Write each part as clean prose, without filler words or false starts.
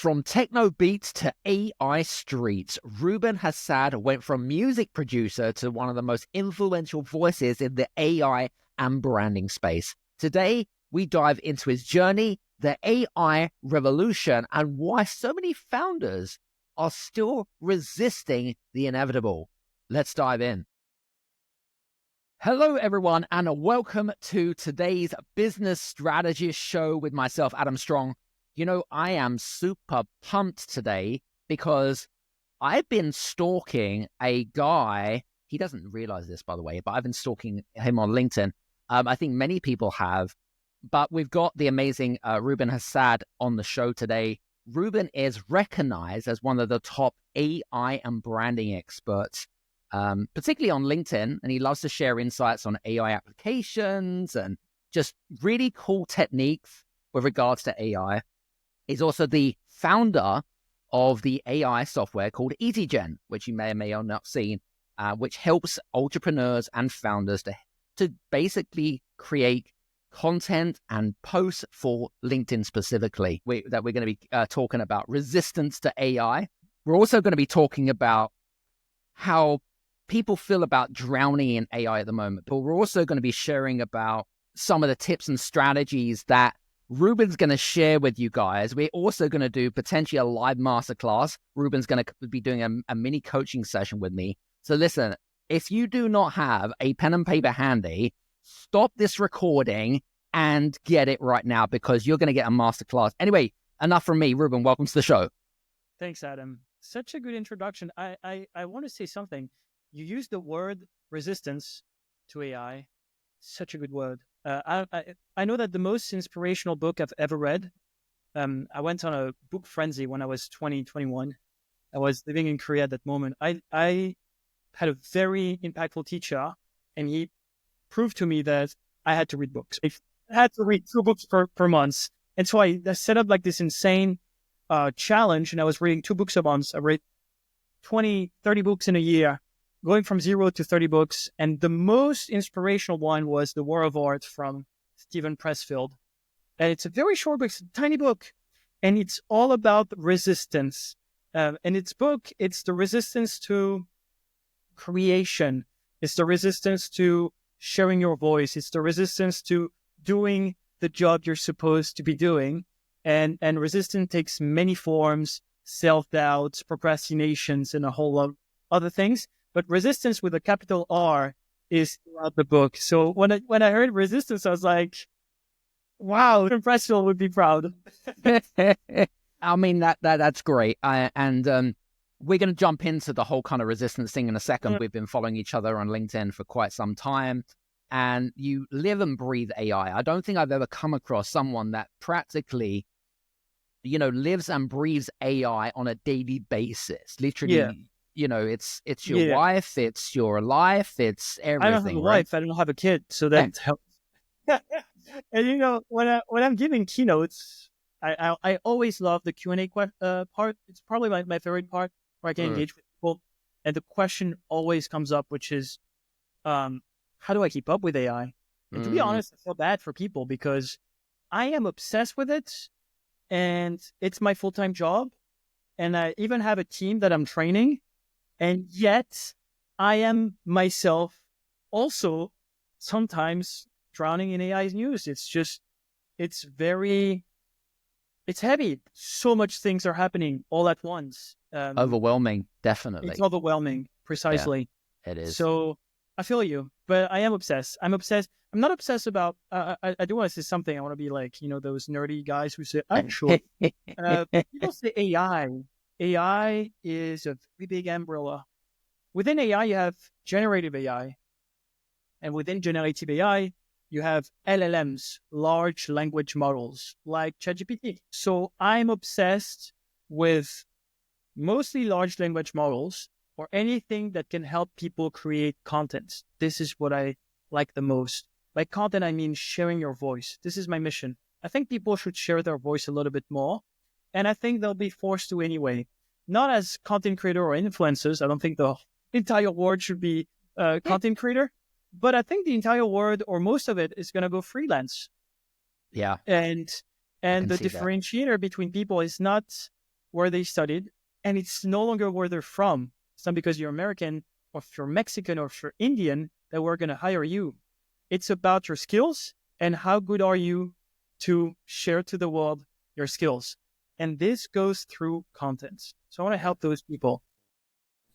From techno beats to AI streets, Ruben Hassad went from music producer to one of the most influential voices in the AI and branding space. Today, we dive into his journey, the AI revolution, and why so many founders are still resisting the inevitable. Let's dive in. Hello, everyone, and welcome to today's Business Strategist Show with myself, Adam Strong. You know, I am super pumped today because I've been stalking a guy. He doesn't realize this, by the way, but I've been stalking him on LinkedIn. I think many people have, but we've got the amazing Ruben Hassad on the show today. Ruben is recognized as one of the top AI and branding experts, particularly on LinkedIn, and he loves to share insights on AI applications and just really cool techniques with regards to AI. He's also the founder of the AI software called EasyGen, which you may or may not have seen, which helps entrepreneurs and founders to basically create content and posts for LinkedIn specifically, that we're going to be talking about resistance to AI. We're also going to be talking about how people feel about drowning in AI at the moment, but we're also going to be sharing about some of the tips and strategies that Ruben's going to share with you guys. We're also going to do potentially a live masterclass. Ruben's going to be doing a mini coaching session with me. So listen, if you do not have a pen and paper handy, stop this recording and get it right now because you're going to get a masterclass. Anyway, enough from me. Ruben, welcome to the show. Thanks, Adam. Such a good introduction. I want to say something. You used the word resistance to AI. Such a good word. I know that the most inspirational book I've ever read, I went on a book frenzy when I was 20, 21. I was living in Korea at that moment. I had a very impactful teacher, and he proved to me that I had to read books. I had to read 2 books per month. And so I set up like this insane challenge, and I was reading 2 books a month. I read 20, 30 books in a year, going from 0 to 30 books. And the most inspirational one was The War of Art from Stephen Pressfield. And it's a very short book, it's a tiny book. And it's all about resistance. And it's the resistance to creation. It's the resistance to sharing your voice. It's the resistance to doing the job you're supposed to be doing. And resistance takes many forms: self-doubts, procrastinations, and a whole lot of other things. But resistance with a capital R is throughout the book. So when I heard resistance, I was like, wow, Pressfield would be proud. I mean, that's great. And we're going to jump into the whole kind of resistance thing in a second. We've been following each other on LinkedIn for quite some time, and you live and breathe AI. I don't think I've ever come across someone that practically, lives and breathes AI on a daily basis. Literally, Yeah. It's your wife, it's your life, it's everything. I don't have a wife, I don't have a kid, so that helps. And when I'm giving keynotes, I always love the Q&A part. It's probably my favorite part, where I can engage with people. And the question always comes up, which is, how do I keep up with AI? And to be honest, I feel bad for people because I am obsessed with it, and it's my full-time job. And I even have a team that I'm training. And yet I am myself also sometimes drowning in AI's news. It's heavy. So much things are happening all at once. Overwhelming, definitely. It's overwhelming, precisely. Yeah, it is. So I feel you, but I am obsessed. I'm not obsessed about, I do want to say something. I want to be like, those nerdy guys who say, actually, people say AI. AI is a very big umbrella. Within AI, you have generative AI. And within generative AI, you have LLMs, large language models, like ChatGPT. So I'm obsessed with mostly large language models or anything that can help people create content. This is what I like the most. By content, I mean sharing your voice. This is my mission. I think people should share their voice a little bit more. And I think they'll be forced to anyway. Not as content creator or influencers. I don't think the entire world should be content creator. But I think the entire world, or most of it, is going to go freelance. Yeah. And the differentiator between people is not where they studied, and it's no longer where they're from. It's not because you're American or if you're Mexican or if you're Indian that we're going to hire you. It's about your skills and how good are you to share to the world your skills. And this goes through content. So I want to help those people.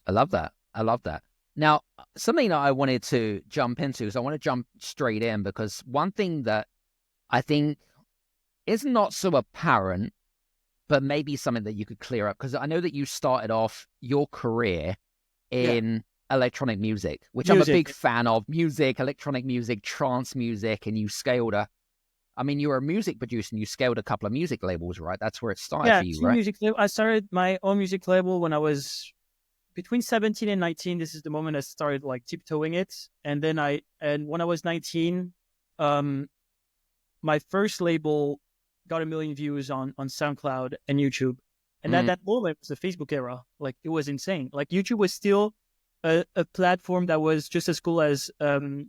I love that. I love that. Now, something that I wanted to jump into is I want to jump straight in, because one thing that I think is not so apparent, but maybe something that you could clear up, because I know that you started off your career in electronic music, which I'm a big fan of. Music, electronic music, trance music, and you scaled you were a music producer and you scaled a couple of music labels, right? That's where it started for you, right? I started my own music label when I was between 17 and 19. This is the moment I started like tiptoeing it. And then when I was 19, my first label got 1 million views on SoundCloud and YouTube. And at that moment, it was the Facebook era. Like, it was insane. Like, YouTube was still a platform that was just as cool as Dailymotion.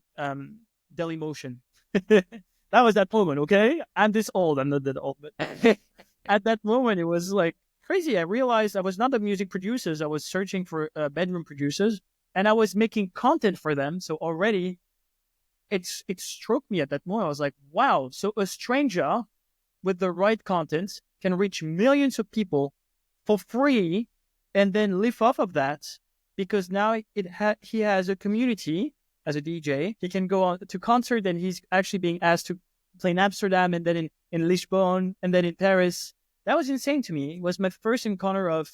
That was that moment, okay? I'm this old. I'm not that old. But at that moment, it was like crazy. I realized I was not a music producer. I was searching for bedroom producers, and I was making content for them. So already, it struck me at that moment. I was like, wow. So a stranger with the right content can reach millions of people for free and then live off of that, because now he has a community as a DJ. He can go on to concert, and he's actually being asked to play in Amsterdam, and then in Lisbon, and then in Paris. That was insane to me. It was my first encounter of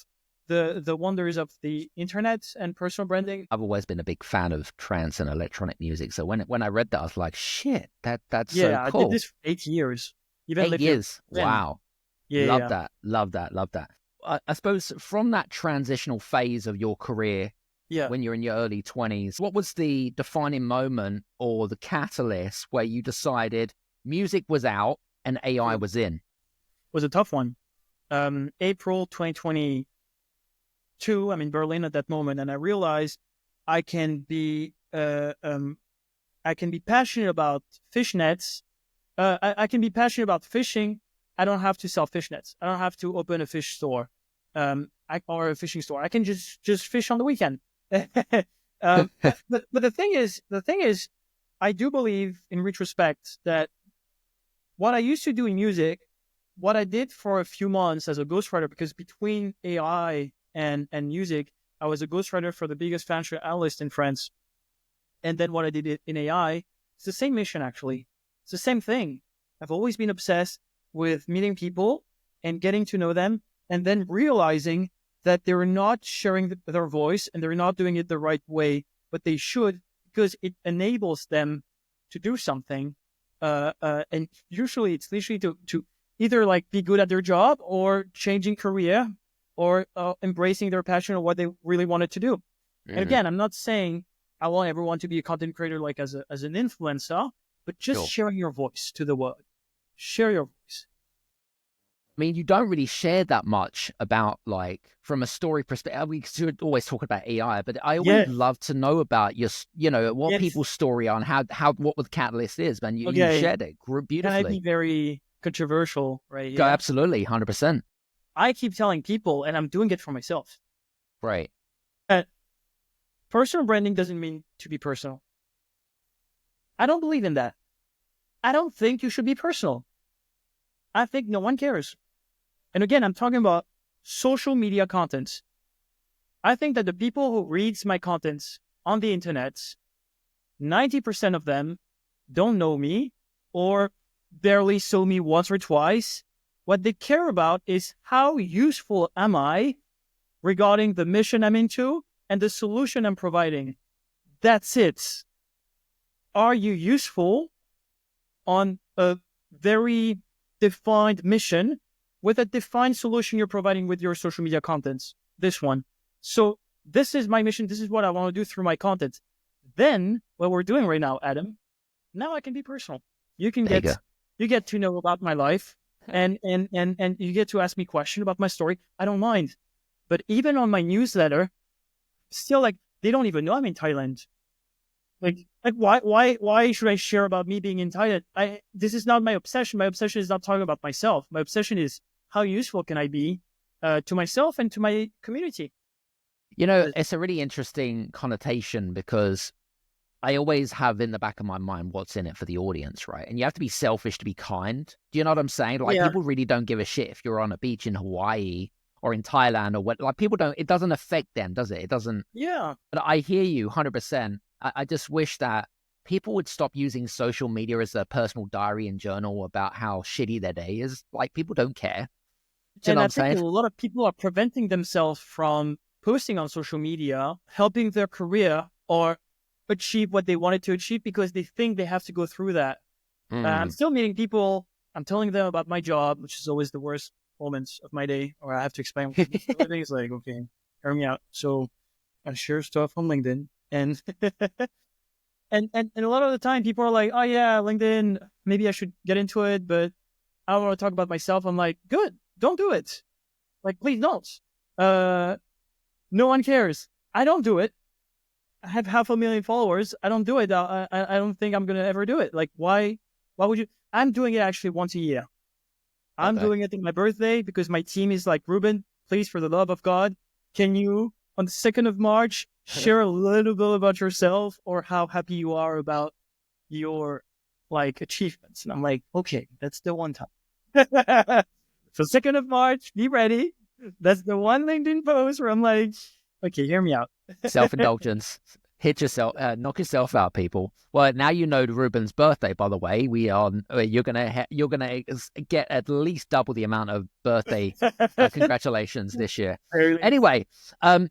the wonders of the internet and personal branding. I've always been a big fan of trance and electronic music. So when I read that, I was like, shit, that's so cool. I did this for 8 years. Even 8 years. Wow. Yeah. Love that. I suppose from that transitional phase of your career, when you're in your early 20s, what was the defining moment or the catalyst where you decided music was out and AI was in? It was a tough one. April 2022, I'm in Berlin at that moment, and I realized I can be passionate about fishnets. I can be passionate about fishing. I don't have to sell fishnets. I don't have to open a fish store, or a fishing store. I can just fish on the weekend. But the thing is, I do believe in retrospect that what I used to do in music, what I did for a few months as a ghostwriter, because between AI and music, I was a ghostwriter for the biggest financial analyst in France. And then what I did in AI, it's the same mission, actually. It's the same thing. I've always been obsessed with meeting people and getting to know them, and then realizing that they're not sharing their voice and they're not doing it the right way, but they should, because it enables them to do something. And usually it's literally to either like be good at their job or changing career or embracing their passion or what they really wanted to do. And again, I'm not saying I want everyone to be a content creator like as an influencer, but just sharing your voice to the world. Share your voice. I mean, you don't really share that much about, like, from a story perspective. We should always talk about AI, but I always love to know about what people's story on what the catalyst is, man. You shared it beautifully. Can I be very controversial right here? Go, absolutely, 100%. I keep telling people, and I'm doing it for myself. Right. That personal branding doesn't mean to be personal. I don't believe in that. I don't think you should be personal. I think no one cares. And again, I'm talking about social media content. I think that the people who reads my contents on the internet, 90% of them don't know me or barely saw me once or twice. What they care about is how useful am I regarding the mission I'm into and the solution I'm providing. That's it. Are you useful on a very defined mission with a defined solution you're providing with your social media contents? This one. So this is my mission. This is what I want to do through my content. Then what we're doing right now, Adam, now I can be personal. You get to know about my life and you get to ask me questions about my story. I don't mind. But even on my newsletter, still, like, they don't even know I'm in Thailand. Like why should I share about me being in Thailand? This is not my obsession. My obsession is not talking about myself. My obsession is how useful can I be to myself and to my community. It's a really interesting connotation because I always have in the back of my mind what's in it for the audience, right? And you have to be selfish to be kind. Do you know what I'm saying? Like, Yeah. people really don't give a shit if you're on a beach in Hawaii or in Thailand or what. Like, people don't, it doesn't affect them, does it? It doesn't. Yeah. But I hear you 100%. I just wish that people would stop using social media as a personal diary and journal about how shitty their day is. Like, people don't care. Do you know And what I I'm think saying? a lot of people are preventing themselves from posting on social media, helping their career or achieve what they wanted to achieve because they think they have to go through that. I'm Mm. still meeting people. I'm telling them about my job, which is always the worst moments of my day, or I have to explain everything. It's like, okay, hear me out. So I share stuff on LinkedIn, and and a lot of the time, people are like, "Oh yeah, LinkedIn. Maybe I should get into it, but I don't want to talk about myself." I'm like, "Good, don't do it. Like, please don't. Uh, no one cares. I don't do it. I have 500,000 followers. I don't do it. I don't think I'm gonna ever do it. Like, why? Why would you? I'm doing it actually once a year. I'm Okay. doing it on my birthday because my team is like, Ruben, please, for the love of God, can you, on the 2nd of March, share a little bit about yourself or how happy you are about your like achievements? And I'm like, okay, that's the one time. So 2nd of March, be ready. That's the one LinkedIn post where I'm like, okay, hear me out. Self-indulgence. Hit yourself, knock yourself out, people. Well, now you know Ruben's birthday. By the way, you're gonna get at least double the amount of birthday congratulations this year. Anyway, I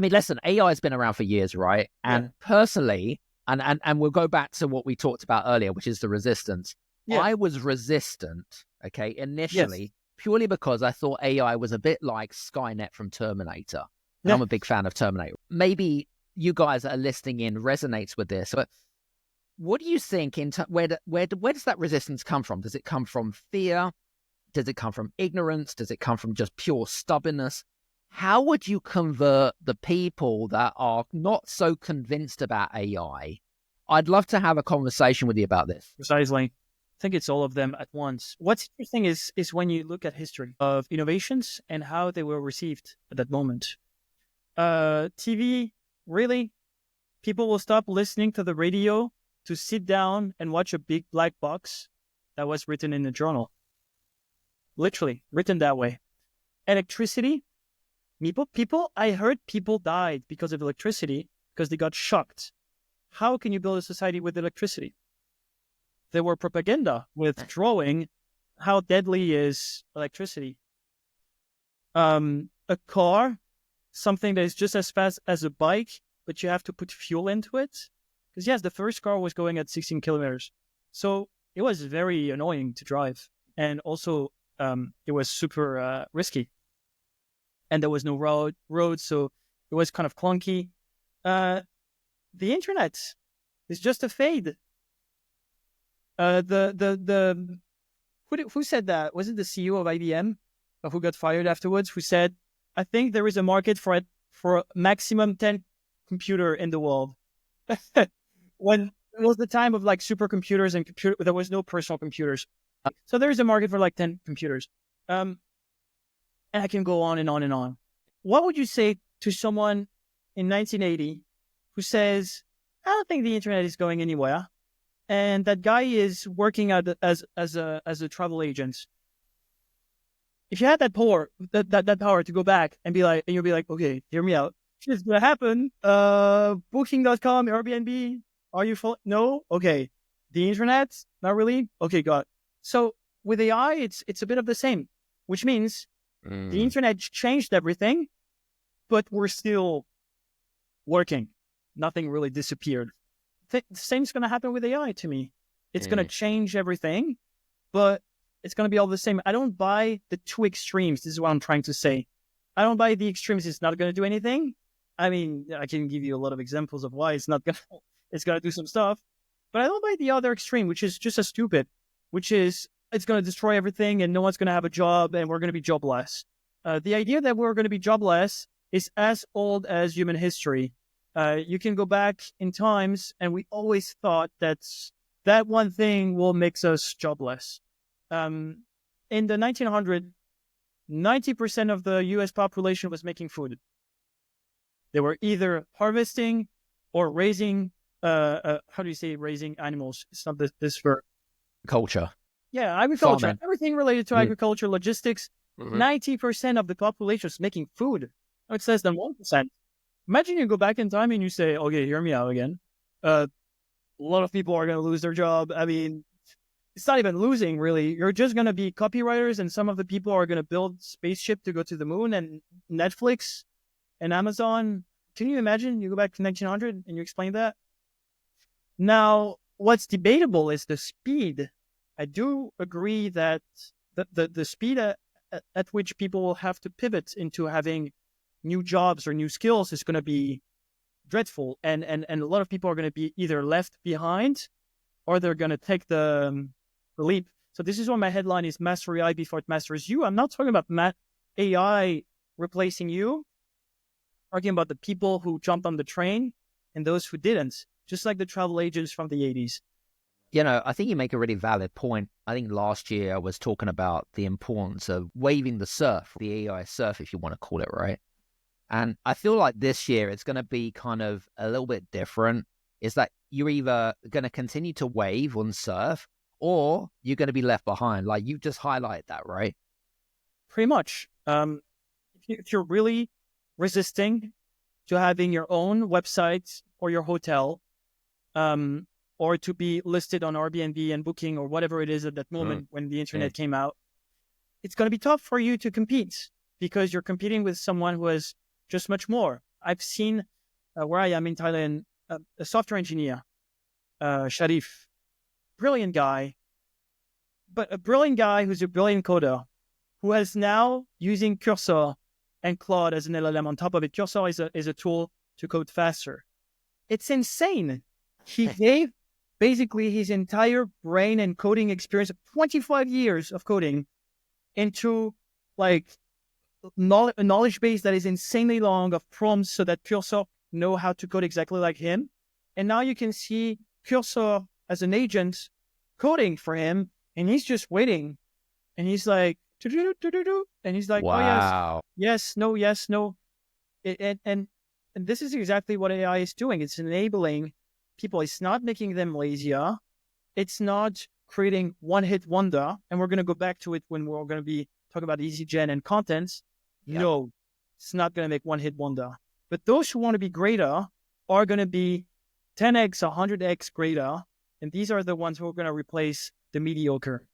mean, listen, AI has been around for years, right? Yeah. And personally, and we'll go back to what we talked about earlier, which is the resistance. Yeah. I was resistant, okay, Yes. initially, purely because I thought AI was a bit like Skynet from Terminator. And Yeah. I'm a big fan of Terminator. Maybe you guys that are listening in resonates with this, but what do you think where does that resistance come from? Does it come from fear? Does it come from ignorance? Does it come from just pure stubbornness? How would you convert the people that are not so convinced about AI? I'd love to have a conversation with you about this. Precisely. I think it's all of them at once. What's interesting is when you look at history of innovations and how they were received at that moment. TV, really? People will stop listening to the radio to sit down and watch a big black box that was written in a journal. Literally, written that way. Electricity, I heard people died because of electricity because they got shocked. How can you build a society with electricity? There were propaganda with drawing how deadly is electricity. A car, something that is just as fast as a bike, but you have to put fuel into it. Because yes, the first car was going at 16 kilometers. So it was very annoying to drive. And also, it was super risky. And there was no road, so it was kind of clunky. The internet is just a fade. Who said that? Was it the CEO of IBM who got fired afterwards? Who said, "I think there is a market for it for maximum 10 computer in the world." When it was the time of like supercomputers and there was no personal computers, so there is a market for like 10 computers. And I can go on and on and on. What would you say to someone in 1980 who says, "I don't think the internet is going anywhere," and that guy is working as a travel agent? If you had that power, that power to go back and be like, and you'll be like, okay, hear me out. Shit's gonna happen. Booking.com, Airbnb. Are you full? No. Okay. The internet? Not really. Okay, got it. So with AI, it's a bit of the same, which means the internet changed everything, but we're still working. Nothing really disappeared. The same's going to happen with AI to me. It's going to change everything, but it's going to be all the same. I don't buy the two extremes. This is what I'm trying to say. I don't buy the extremes. It's not going to do anything. I mean, I can give you a lot of examples of why it's not going to, it's going to do some stuff, but I don't buy the other extreme, which is just as stupid, which is it's going to destroy everything and no one's going to have a job and we're going to be jobless. The idea that we're going to be jobless is as old as human history. You can go back in times and we always thought that one thing will make us jobless. In the 1900s, 90% of the US population was making food. They were either harvesting or raising, how do you say raising animals? It's not this word. Culture. Yeah, agriculture. Farming. Everything related to agriculture, logistics. Mm-hmm. 90% of the population is making food. Now it's less than 1%. Imagine you go back in time and you say, okay, hear me out again. A lot of people are going to lose their job. I mean, it's not even losing, really. You're just going to be copywriters, and some of the people are going to build spaceship to go to the moon, and Netflix and Amazon. Can you imagine? You go back to 1900 and you explain that? Now, what's debatable is the speed. I do agree that the speed at which people will have to pivot into having new jobs or new skills is going to be dreadful. And a lot of people are going to be either left behind or they're going to take the leap. So this is why my headline is Master AI Before It Masters You. I'm not talking about AI replacing you. I'm talking about the people who jumped on the train and those who didn't, just like the travel agents from the 80s. You know, I think you make a really valid point. I think last year I was talking about the importance of waving the surf, the AI surf, if you want to call it, right? And I feel like this year it's going to be kind of a little bit different. Is that you're either going to continue to wave on surf or you're going to be left behind. Like you just highlighted that, right? Pretty much. If you're really resisting to having your own website or your hotel, or to be listed on Airbnb and Booking or whatever it is at that moment when the internet came out, it's going to be tough for you to compete because you're competing with someone who has just much more. I've seen where I am in Thailand, a software engineer, Sharif, brilliant guy, but a brilliant guy who's a brilliant coder who is now using Cursor and Claude as an LLM on top of it. Cursor is a tool to code faster. It's insane. He gave basically his entire brain and coding experience of 25 years of coding into like a knowledge base that is insanely long of prompts so that Cursor know how to code exactly like him. And now you can see Cursor as an agent coding for him, and he's just waiting. And he's like, and he's like, wow. Oh, yes, yes, no. And this is exactly what AI is doing. It's enabling people. It's not making them lazier. It's not creating one-hit wonder. And we're going to go back to it when we're going to be talking about easy gen and content. Yep. No, it's not going to make one-hit wonder. But those who want to be greater are going to be 10x, 100x greater. And these are the ones who are going to replace the mediocre.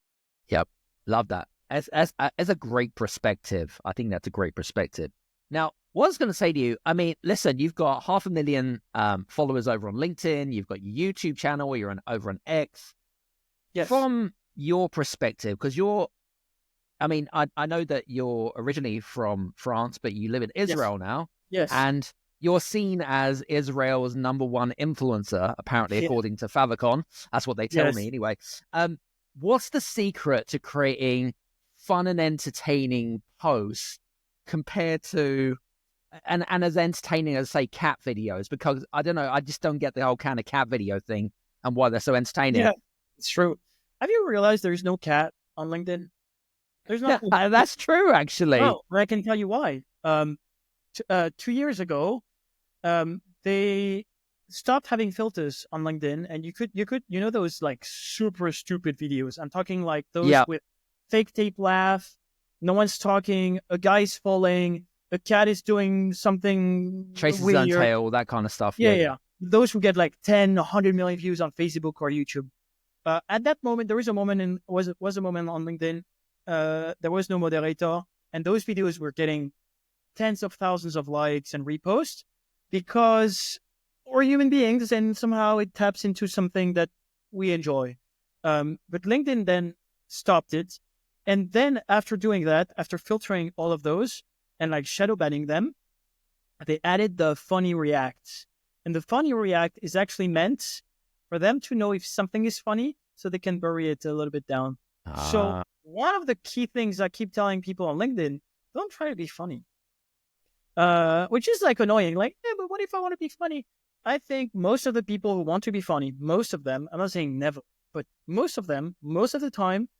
Yep. Love that. As a great perspective. I think that's a great perspective. Now, what I was going to say to you, I mean, listen, you've got 500,000 followers over on LinkedIn. You've got your YouTube channel. You're over on X. Yes. From your perspective, because I know that you're originally from France, but you live in Israel now. Yes. And you're seen as Israel's #1 influencer, apparently, according to Favicon. That's what they tell me anyway. What's the secret to creating fun and entertaining posts compared to, and as entertaining as, say, cat videos? Because, I don't know, I just don't get the whole kind of cat video thing and why they're so entertaining. Yeah, it's true. Have you realized there's no cat on LinkedIn? There's not. Yeah, that's true, actually. Oh, I can tell you why. 2 years ago, they stopped having filters on LinkedIn, and you could, those like super stupid videos. I'm talking like those with fake tape laugh, no one's talking, a guy's falling, a cat is doing something chases weird. His own tail, that kind of stuff. Yeah. Those who get like 10, 100 million views on Facebook or YouTube. At that moment, there was a moment on LinkedIn. There was no moderator, and those videos were getting tens of thousands of likes and reposts because we're human beings, and somehow it taps into something that we enjoy. But LinkedIn then stopped it. And then after doing that, after filtering all of those and like shadow banning them, they added the funny react. And the funny react is actually meant for them to know if something is funny so they can bury it a little bit down. So one of the key things I keep telling people on LinkedIn, don't try to be funny. Which is like annoying. Like, yeah, but what if I want to be funny? I think most of the people who want to be funny, most of them, I'm not saying never, but most of them, most of the time,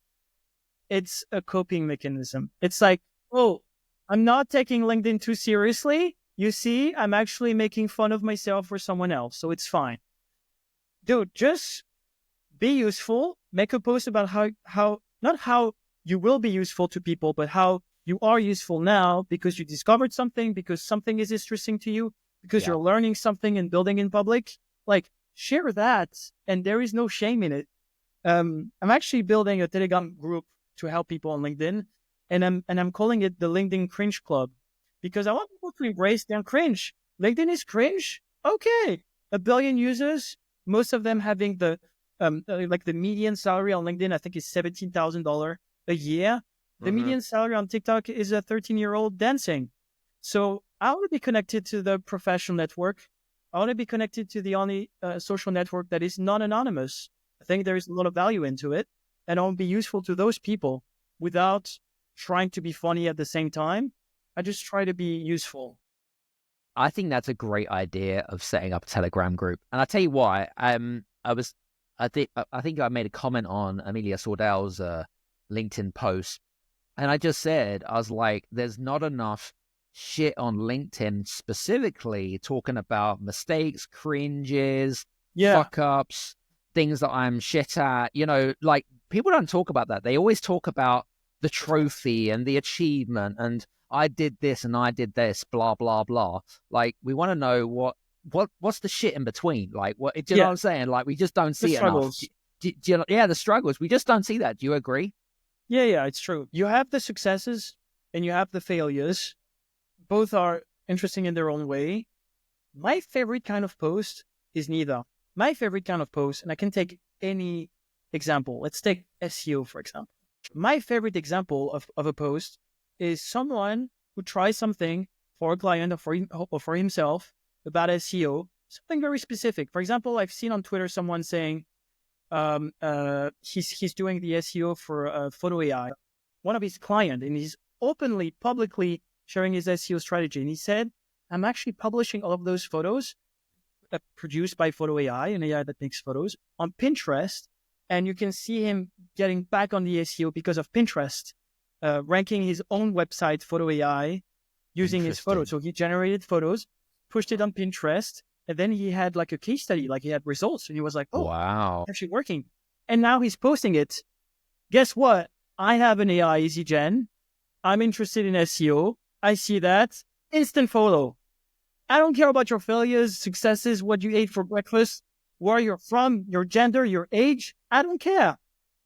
it's a coping mechanism. It's like Oh, I'm not taking LinkedIn too seriously. You see, I'm actually making fun of myself or someone else, so it's fine. Dude, just be useful. Make a post about how not how you will be useful to people, but how you are useful now because you discovered something, because something is interesting to you, because Yeah. you're learning something and building in public. Like, share that, and there is no shame in it. I'm actually building a Telegram group to help people on LinkedIn, and I'm calling it the LinkedIn Cringe Club because I want people to embrace their cringe. LinkedIn is cringe. Okay, 1 billion users, most of them having like the median salary on LinkedIn, I think is $17,000 a year. The Mm-hmm. median salary on TikTok is a 13-year-old dancing. So I want to be connected to the professional network. I want to be connected to the only social network that is non-anonymous. I think there is a lot of value into it, and I want to be useful to those people without trying to be funny at the same time. I just try to be useful. I think that's a great idea of setting up a Telegram group. And I'll tell you why. I think I made a comment on Amelia Sordell's LinkedIn post, and I just said, I was like, there's not enough shit on LinkedIn specifically talking about mistakes, cringes, Yeah, fuck ups, things that I'm shit at. Like people don't talk about that. They always talk about the trophy and the achievement and I did this and I did this, blah, blah, blah. Like we want to know what's the shit in between? Like what do you know yeah, what I'm saying? Like we just don't the see it enough. struggles. Yeah, the struggles. We just don't see that. Do you agree? Yeah, it's true. You have the successes and you have the failures. Both are interesting in their own way. My favorite kind of post is neither. My favorite kind of post, and I can take any example. Let's take SEO, for example. My favorite example of a post is someone who tries something for a client or for himself about SEO, something very specific. For example, I've seen on Twitter someone saying he's doing the SEO for photo AI, one of his clients, and he's openly, publicly sharing his SEO strategy. And he said, I'm actually publishing all of those photos produced by Photo AI, an AI that makes photos, on Pinterest. And you can see him getting back on the SEO because of Pinterest, ranking his own website, Photo AI, using his photos. Interesting. So he generated photos, pushed it on Pinterest, and then he had like a case study, like he had results. And he was like, oh, Wow. actually working. And now he's posting it. Guess what? I have an AI Easy Gen. I'm interested in SEO. I see that. Instant photo. I don't care about your failures, successes, what you ate for breakfast, where you're from, your gender, your age. I don't care.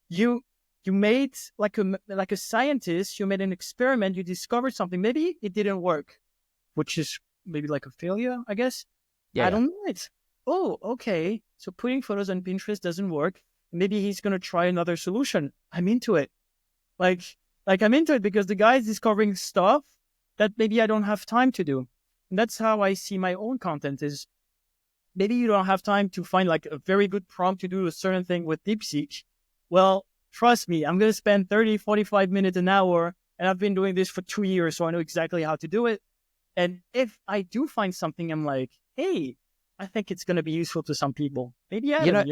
You made like a scientist, you made an experiment, you discovered something. Maybe it didn't work, which is maybe like a failure, I guess. Yeah, I yeah. don't know it. Oh, okay. So putting photos on Pinterest doesn't work. Maybe he's gonna try another solution. I'm into it. Like I'm into it because the guy is discovering stuff that maybe I don't have time to do. And that's how I see my own content is maybe you don't have time to find like a very good prompt to do a certain thing with DeepSeek. Well, trust me, I'm going to spend 30, 45 minutes, an hour, and I've been doing this for 2 years, so I know exactly how to do it. And if I do find something, I'm like, hey, I think it's going to be useful to some people. Maybe You Adam, know,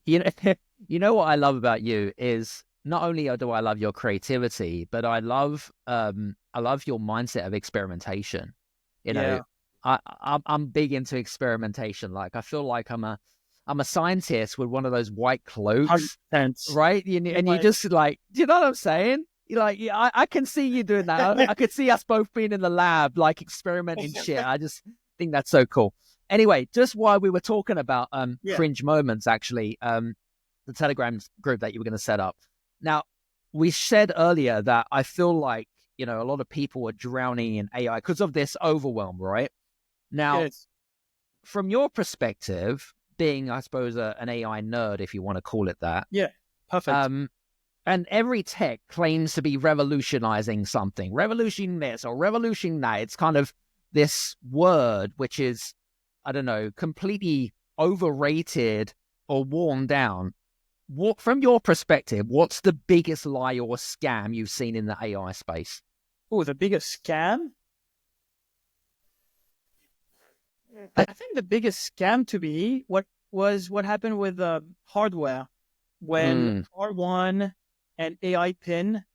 you know, you know what I love about you is not only do I love your creativity, but I love your mindset of experimentation. You know, yeah, I'm big into experimentation. Like I feel like I'm a scientist with one of those white cloaks, 100%. right? You're And you like, just like, do you know what I'm saying? You're like, yeah, I can see you doing that. I could see us both being in the lab, like experimenting shit. I just think that's so cool. Anyway, just while we were talking about yeah, cringe moments, actually, the Telegram group that you were going to set up. Now, we said earlier that I feel like, a lot of people are drowning in AI because of this overwhelm, right? Now, yes, from your perspective, being, I suppose, an AI nerd, if you want to call it that, yeah, perfect. um, and every tech claims to be revolutionizing something, revolutioning this or revolutioning that. It's kind of this word which is, I don't know, completely overrated or worn down. What, from your perspective, what's the biggest lie or scam you've seen in the AI space? Oh, the biggest scam? I think the biggest scam to be what happened with hardware when Mm, R1 and AI pin,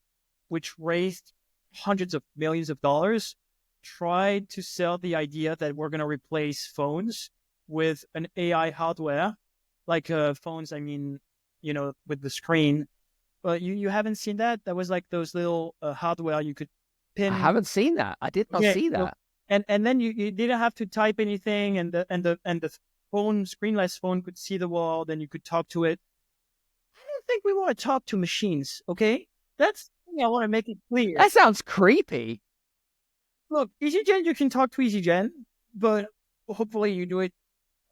which raised hundreds of millions of dollars tried to sell the idea that we're going to replace phones with an AI hardware, like phones, I mean, with the screen. But you haven't seen that? That was like those little hardware you could I pin. haven't seen that. I did not see that. And then you didn't have to type anything, and the phone, screenless phone, could see the world, and you could talk to it. I don't think we want to talk to machines, okay? That's the thing I want to make it clear. That sounds creepy. Look, EasyGen, you can talk to EasyGen, but hopefully you do it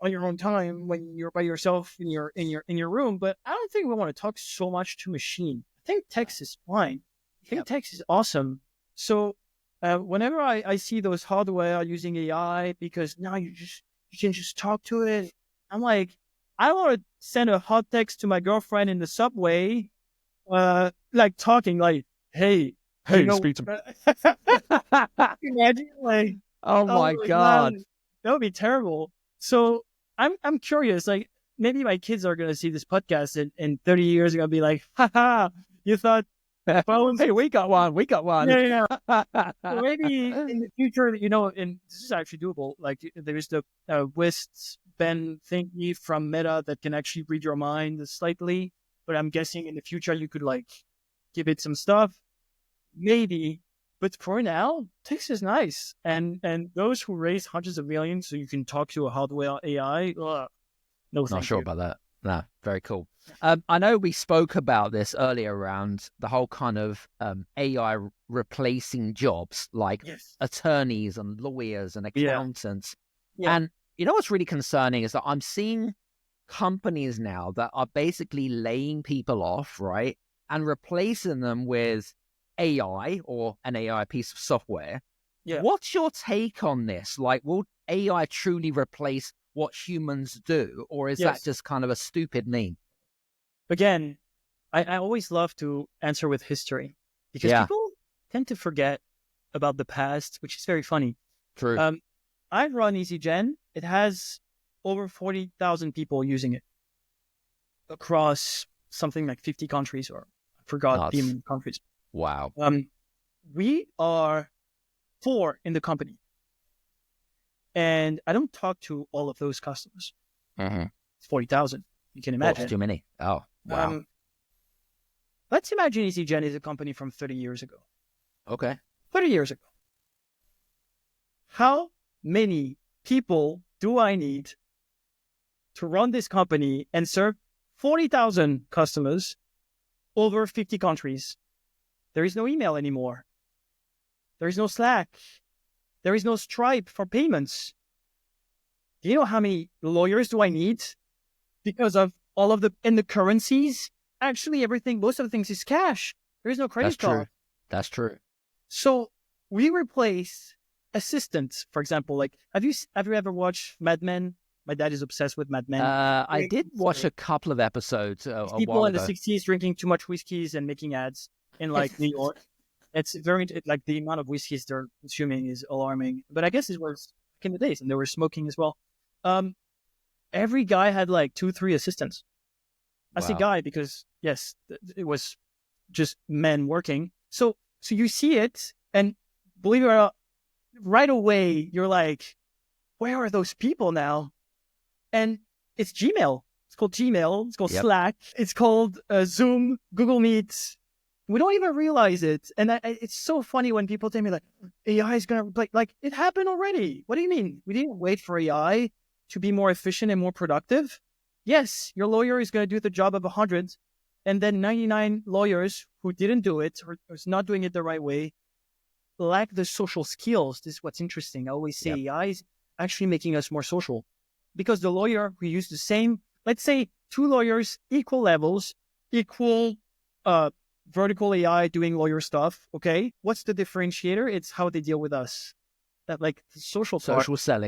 on your own time when you're by yourself in your room. But I don't think we want to talk so much to machine. I think text is fine. I think text is awesome. So whenever I see those hardware using AI, because now you can just talk to it, I'm like, I want to send a hot text to my girlfriend in the subway, like talking like, hey, speak to me. imagine like, Oh my God. That would be terrible. So I'm curious, like maybe my kids are gonna see this podcast and 30 years are gonna be like, haha, you thought phones. Hey, we got one. Yeah. So maybe in the future, and this is actually doable. Like there's the wristband thingy from Meta that can actually read your mind slightly. But I'm guessing in the future you could like give it some stuff, maybe. But for now, text is nice. And those who raise hundreds of millions so you can talk to a hardware AI, no, not sure about that. No, very cool. I know we spoke about this earlier around the whole kind of AI replacing jobs like attorneys and lawyers and accountants. Yeah. And what's really concerning is that I'm seeing companies now that are basically laying people off, right? And replacing them with AI or an AI piece of software. Yeah. What's your take on this? Like, will AI truly replace what humans do, or is that just kind of a stupid meme? Again, I always love to answer with history because people tend to forget about the past, which is very funny. True. I run EasyGen. It has over 40,000 people using it across something like 50 countries, or I forgot the amount of countries. Wow. We are 4 in the company. And I don't talk to all of those customers. It's 40,000. You can imagine. That's too many. Oh, wow. Let's imagine EasyGen is a company from 30 years ago. Okay. 30 years ago. How many people do I need to run this company and serve 40,000 customers over 50 countries? There is no email anymore. There is no Slack. There is no Stripe for payments. Do you know how many lawyers do I need? Because of all of the currencies, actually most of the things is cash. There is no credit card. That's true. So we replace assistants, for example. Like, have you ever watched Mad Men? My dad is obsessed with Mad Men. I did watch a couple of episodes. People in the 60s drinking too much whiskeys and making ads in like New York. It's very like the amount of whiskeys they're consuming is alarming. But I guess it was back in the days, and they were smoking as well. Every guy had like 2-3 assistants. I say guy because it was just men working. So you see it, and believe it or not, right away you're like, where are those people now? And it's Gmail. It's called Gmail. It's called Slack. It's called Zoom, Google Meet. We don't even realize it. And it's so funny when people tell me like, AI is going to, like it happened already. What do you mean? We didn't wait for AI to be more efficient and more productive. Yes, your lawyer is going to do the job of 100, and then 99 lawyers who didn't do it or is not doing it the right way lack the social skills. This is what's interesting. I always say AI is actually making us more social, because the lawyer who used the same, let's say 2 lawyers, equal levels, equal vertical AI doing lawyer stuff. Okay. What's the differentiator? It's how they deal with us. That like the social selling.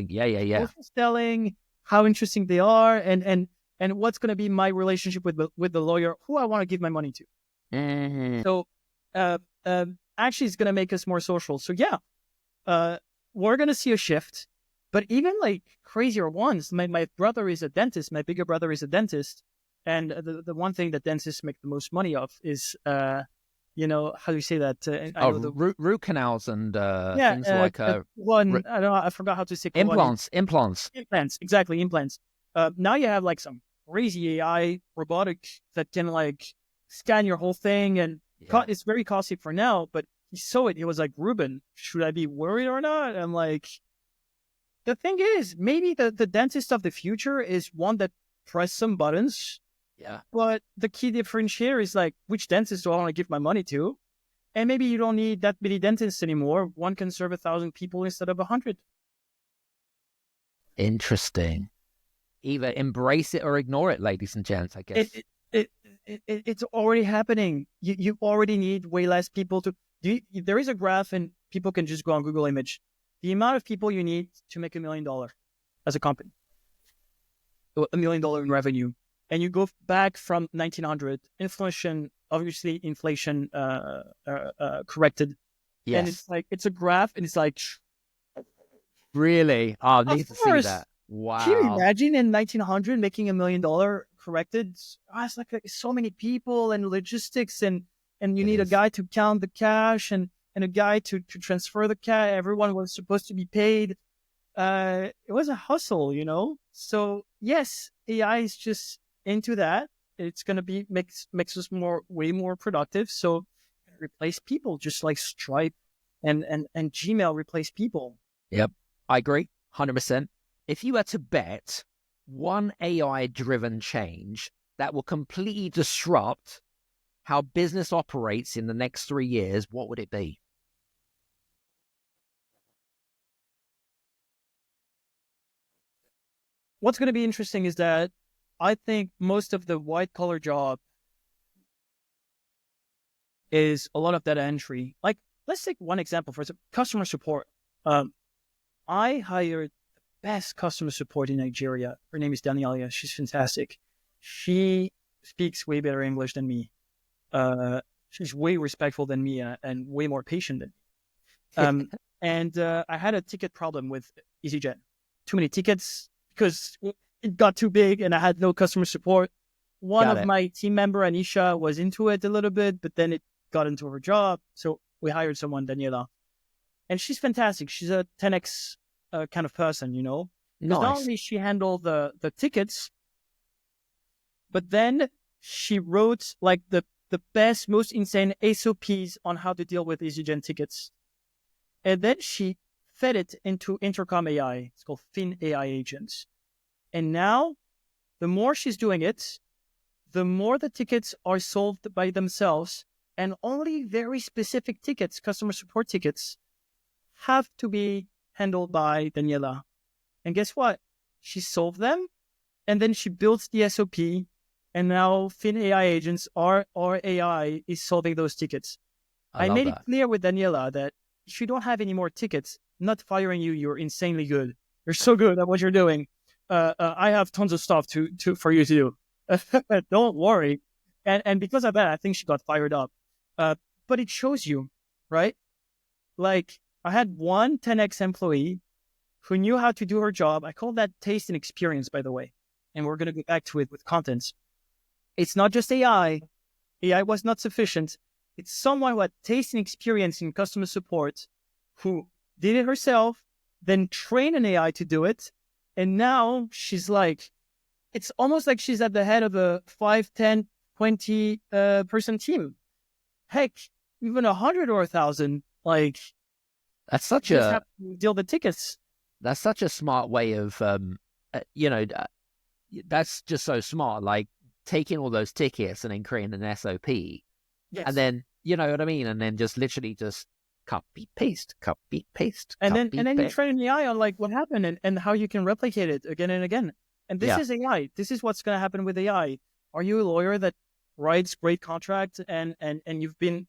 Yeah. Social selling, how interesting they are, and what's going to be my relationship with the lawyer who I want to give my money to. Mm-hmm. So, actually it's going to make us more social. So we're going to see a shift, but even like crazier ones. My brother is a dentist. My bigger brother is a dentist. And the one thing that dentists make the most money of is how do you say that? I Oh, know the root canals and yeah, things like one. I don't know. I forgot how to say one. implants. Implants, exactly, implants. Now you have like some crazy AI robotics that can like scan your whole thing, and Yeah. it's very costly for now. But he saw it. He was like, Ruben, should I be worried or not? I'm like, the thing is, maybe the dentist of the future is one that press some buttons. Yeah. But the key differentiator is like, which dentist do I want to give my money to? And maybe you don't need that many dentists anymore. One can serve 1,000 people instead of 100. Interesting. Either embrace it or ignore it, ladies and gents, I guess. It's already happening. You already need way less people to. There is a graph, and people can just go on Google Image. The amount of people you need to make $1 million as a company, $1 million in revenue, and you go back from 1900. Inflation, obviously, corrected, and Yes. it's like it's a graph, and it's like, Really? Oh, I of need to see course. that. Can you Wow. imagine in 1900 making $1 million corrected? It's like so many people and logistics, and you It need a is. guy to count the cash and a guy to transfer the cash. Everyone was supposed to be paid. It was a hustle. So yes, AI is just into that. It's gonna be makes us way more productive. So replace people, just like Stripe and Gmail replace people. Yep. I agree. 100%. If you were to bet one AI-driven change that will completely disrupt how business operates in the next 3 years, what would it be? What's going to be interesting is that I think most of the white collar job is a lot of data entry. Like, let's take one example for customer support. I hired the best customer support in Nigeria. Her name is Danielia. She's fantastic. She speaks way better English than me. She's way respectful than me and way more patient than me. And I had a ticket problem with EasyJet. Too many tickets because it got too big and I had no customer support. One Got of it. my team member, Anisha, was into it a little bit, but then it got into her job. So we hired someone, Daniela. And she's fantastic. She's a 10x kind of person. Because not Nice. only she handled the tickets, but then she wrote like the best, most insane SOPs on how to deal with EasyJet tickets. And then she fed it into Intercom AI. It's called Fin AI agents. And now, the more she's doing it, the more the tickets are solved by themselves. And only very specific tickets, customer support tickets, have to be handled by Daniela. And guess what? She solved them, and then she builds the SOP. And now Fin AI agents, our AI, is solving those tickets. I I love made it that. clear with Daniela that if you don't have any more tickets, I'm not firing you. You're insanely good. You're so good at what you're doing. I have tons of stuff for you to do. Don't worry. And because of that, I think she got fired up. But it shows you, right? Like I had one 10x employee who knew how to do her job. I call that taste and experience, by the way. And we're going to go back to it with contents. It's not just AI. AI was not sufficient. It's someone who had taste and experience in customer support, who did it herself, then trained an AI to do it. And now she's like, it's almost like she's at the head of a 5, 10, 20 person team. Heck, even 100 or 1,000. Like, That's you such just a have to deal the tickets. that's such a smart way of that's just so smart. Like taking all those tickets and then creating an SOP, and Yes. then you know what I mean, and then just literally just copy paste, copy paste, And then copy you paste. train an AI on like what happened and how you can replicate it again and again. And this Yeah, is AI. This is what's going to happen with AI. Are you a lawyer that writes great contracts and you've been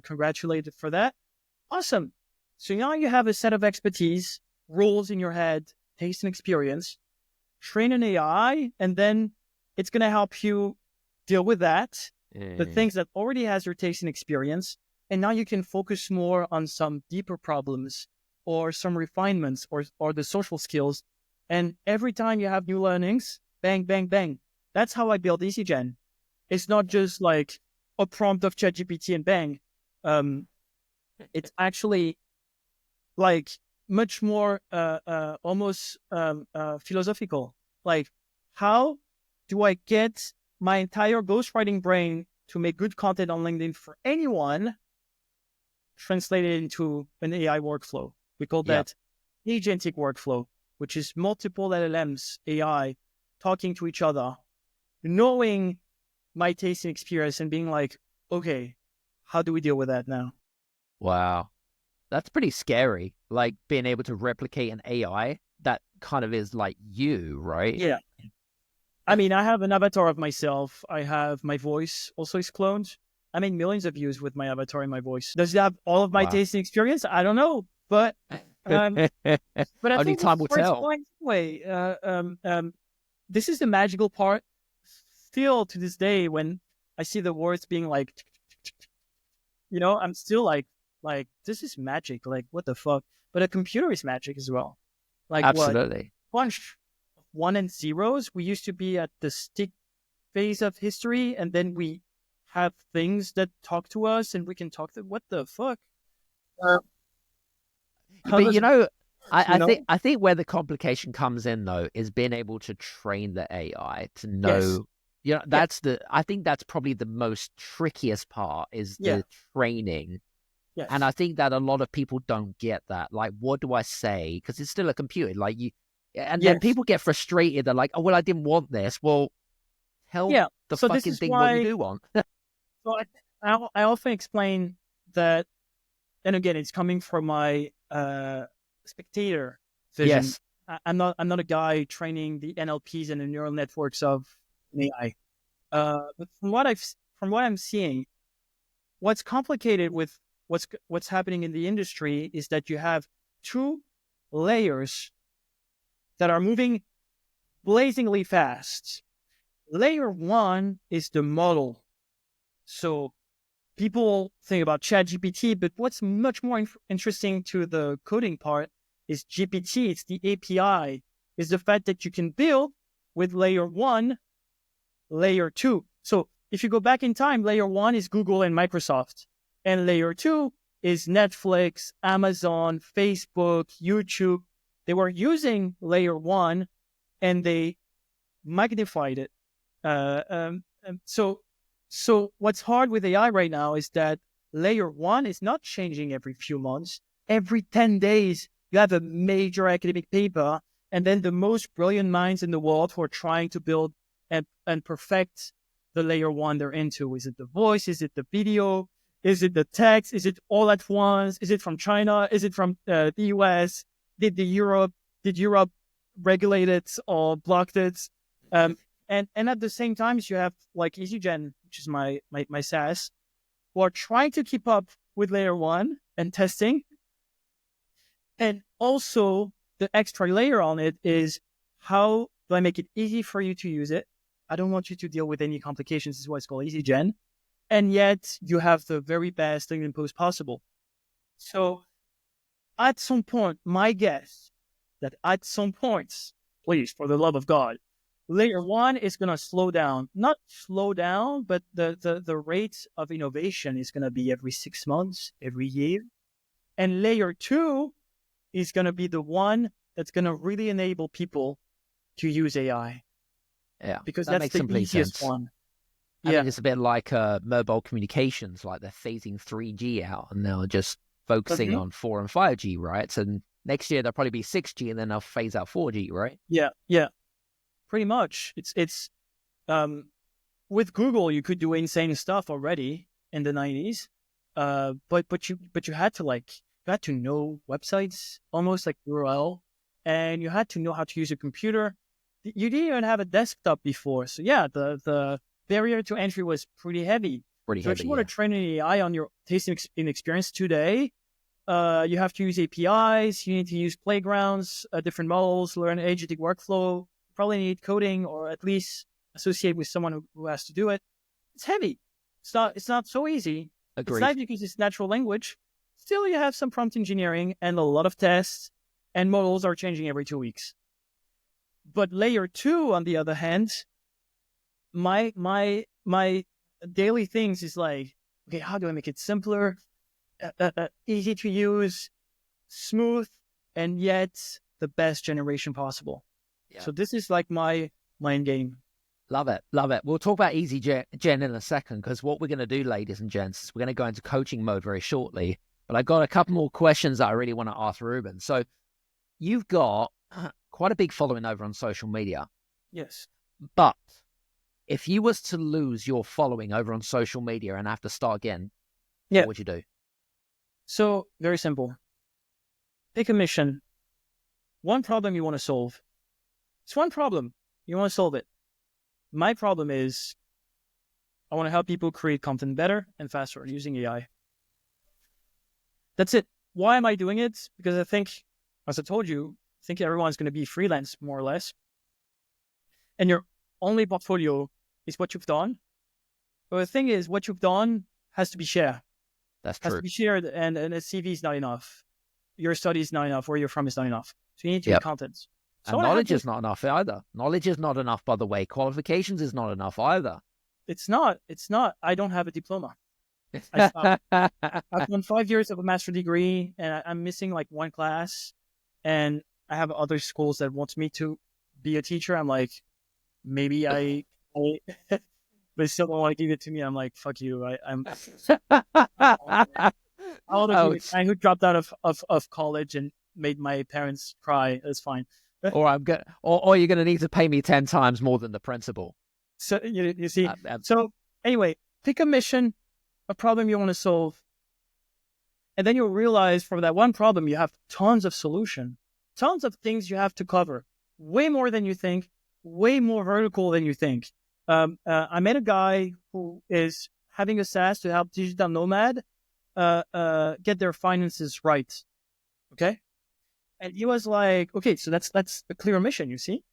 congratulated for that? Awesome. So now you have a set of expertise, rules in your head, taste and experience. Train an AI, and then it's going to help you deal with that, the things that already has your taste and experience. And now you can focus more on some deeper problems or some refinements or the social skills. And every time you have new learnings, bang, bang, bang. That's how I build EasyGen. It's not just like a prompt of ChatGPT and bang. It's actually like much more almost philosophical. Like, how do I get my entire ghostwriting brain to make good content on LinkedIn for anyone translated into an AI workflow? We call that agentic workflow, which is multiple LLMs, AI, talking to each other, knowing my taste and experience and being like, okay, how do we deal with that now? Wow. That's pretty scary. Like being able to replicate an AI that kind of is like you, right? Yeah. I mean, I have an avatar of myself. I have my voice also is cloned. I made millions of views with my avatar and my voice. Does it have all of my Wow. taste and experience? I don't know, um, but I Only think this time is will where it's tell. going anyway. This is the magical part. Still to this day, when I see the words being like, I'm still like this is magic. Like, what the fuck? But a computer is magic as well. Like, what? Absolutely. Bunch one and zeros. We used to be at the stick phase of history, and then we have things that talk to us, and we can talk to. What the fuck? Uh, how But does you it? know, You know? I think where the complication comes in though is being able to train the AI to Yes. know. Yeah. I think that's probably the most trickiest part is Yeah. the training. And Yes. I think that a lot of people don't get that. Like, what do I say? Because it's still a computer. Like and then Yes. people get frustrated. They're like, oh, well, I didn't want this. Well, tell Yeah. the So this fucking is thing what you why. do want. So I often explain that, and again, it's coming from my spectator vision. Yes. I'm not a guy training the NLPs and the neural networks of an AI. But from what I'm seeing, what's complicated with what's happening in the industry is that you have two layers that are moving blazingly fast. Layer one is the model. So people think about ChatGPT, but what's much more interesting to the coding part is GPT. It's the API. Is the fact that you can build with layer one, layer two. So if you go back in time, layer one is Google and Microsoft, and layer two is Netflix, Amazon, Facebook, YouTube. They were using layer one, and they magnified it. So what's hard with AI right now is that layer one is not changing every few months. Every 10 days, you have a major academic paper, and then the most brilliant minds in the world who are trying to build and perfect the layer one they're into. Is it the voice? Is it the video? Is it the text? Is it all at once? Is it from China? Is it from the US? Did Europe regulate it or blocked it? And at the same time, you have like EasyGen, which is my SaaS, who are trying to keep up with layer one and testing. And also the extra layer on it is, how do I make it easy for you to use it? I don't want you to deal with any complications. This is why it's called EasyGen. And yet you have the very best LinkedIn post possible. So at some point, my guess that at some points, please, for the love of God, layer one is going to slow down. Not slow down, but the rate of innovation is going to be every 6 months, every year. And layer two is going to be the one that's going to really enable people to use AI, Yeah. because That that's makes the complete easiest sense. one. I Yeah. mean, it's a bit like mobile communications, like they're phasing 3G out and they're just focusing Mhm. on 4 and 5G, right? And next year there'll probably be 6G and then they'll phase out 4G, right? Yeah. Yeah. Pretty much. It's with Google, you could do insane stuff already in the 90s. But you had to know websites, almost like URL, and you had to know how to use a computer. You didn't even have a desktop before, so yeah, the barrier to entry was pretty heavy. Pretty So if heavy, you want to yeah. train an AI on your taste and experience today, you have to use APIs. You need to use playgrounds, different models, learn agentic workflow. Probably need coding, or at least associate with someone who has to do it. It's heavy. It's not so easy. It's Agreed. nice because it's natural language. Still, you have some prompt engineering and a lot of tests, and models are changing every 2 weeks. But layer two, on the other hand, my daily things is like, okay, how do I make it simpler, easy to use, smooth, and yet the best generation possible. Yeah. So this is like my end game. Love it. Love it. We'll talk about Easy Gen in a second, because what we're going to do, ladies and gents, is we're going to go into coaching mode very shortly. But I've got a couple more questions that I really want to ask Ruben. So you've got quite a big following over on social media. Yes. But if you was to lose your following over on social media and have to start again, what would you do? So very simple. Pick a mission. One problem you want to solve. It's one problem. You want to solve it. My problem is I want to help people create content better and faster using AI. That's it. Why am I doing it? Because I think, as I told you, I think everyone's going to be freelance more or less. And your only portfolio is what you've done. But the thing is, what you've done has to be shared. That's true. Has to be shared, and a CV is not enough. Your study is not enough. Where you're from is not enough. So you need to make content. So and knowledge is not enough either. Knowledge is not enough, by the way. Qualifications is not enough either. It's not. I don't have a diploma. I've done 5 years of a master's degree, and I'm missing like one class. And I have other schools that want me to be a teacher. I'm like, maybe I but still don't want to give it to me. I'm like, fuck you. I'm the guy who dropped out of college and made my parents cry. It's fine. Or or you're gonna need to pay me 10 times more than the principal. So you see. So anyway, pick a mission, a problem you want to solve, and then you'll realize from that one problem you have tons of solution, tons of things you have to cover, way more than you think, way more vertical than you think. I met a guy who is having a SaaS to help digital nomad get their finances right. Okay. And he was like, okay, so that's a clear mission, you see.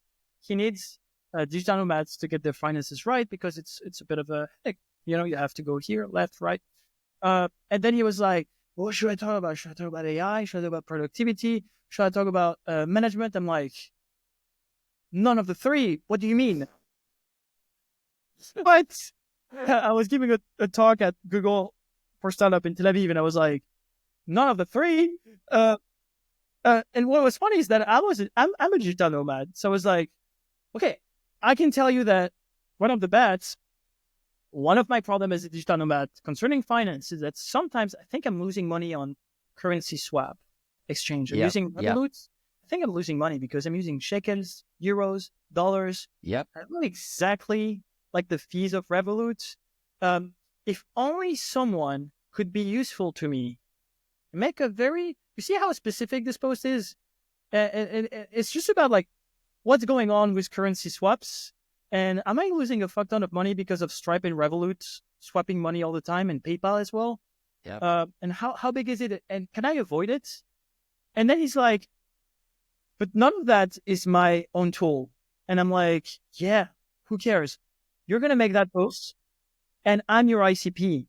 He needs digital nomads to get their finances right because it's a bit of a, you have to go here, left, right. And then he was like, what should I talk about? Should I talk about AI? Should I talk about productivity? Should I talk about management? I'm like, none of the three. What do you mean? But I was giving a talk at Google for startup in Tel Aviv, and I was like, none of the three. And what was funny is that I'm a digital nomad. So I was like, okay, I can tell you that one of my problems as a digital nomad concerning finance is that sometimes I think I'm losing money on currency swap exchange. I'm using Revolut. I think I'm losing money because I'm using shekels, euros, dollars. Yep. I don't know exactly like the fees of Revolut. If only someone could be useful to me, you see how specific this post is? And it's just about like what's going on with currency swaps. And am I losing a fuck ton of money because of Stripe and Revolut swapping money all the time, and PayPal as well? Yeah. And how big is it? And can I avoid it? And then he's like, but none of that is my own tool. And I'm like, yeah, who cares? You're going to make that post, and I'm your ICP.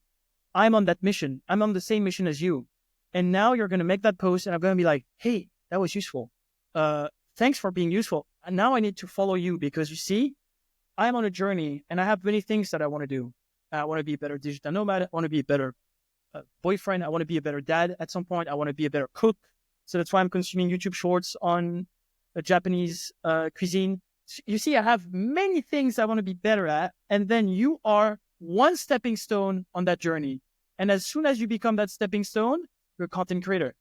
I'm on that mission. I'm on the same mission as you. And now you're going to make that post, and I'm going to be like, hey, that was useful. Thanks for being useful. And now I need to follow you because you see, I'm on a journey and I have many things that I want to do. I want to be a better digital nomad. I want to be a better boyfriend. I want to be a better dad at some point. I want to be a better cook. So that's why I'm consuming YouTube shorts on Japanese cuisine. You see, I have many things I want to be better at. And then you are one stepping stone on that journey. And as soon as you become that stepping stone, you're a content creator.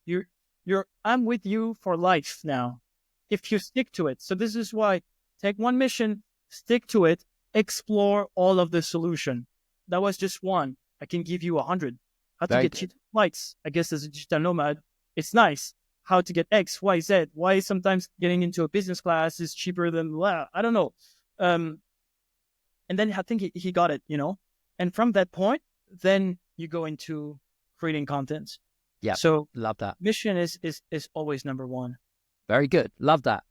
I'm with you for life now, if you stick to it. So this is why take one mission, stick to it, explore all of the solution. That was just one. I can give you 100. How to get cheap flights. I guess as a digital nomad, it's nice. How to get X, Y, Z. Why sometimes getting into a business class is cheaper than blah. I don't know. And then I think he got it, And from that point, then you go into creating content. Yeah. So love that. Mission is always number one. Very good. Love that.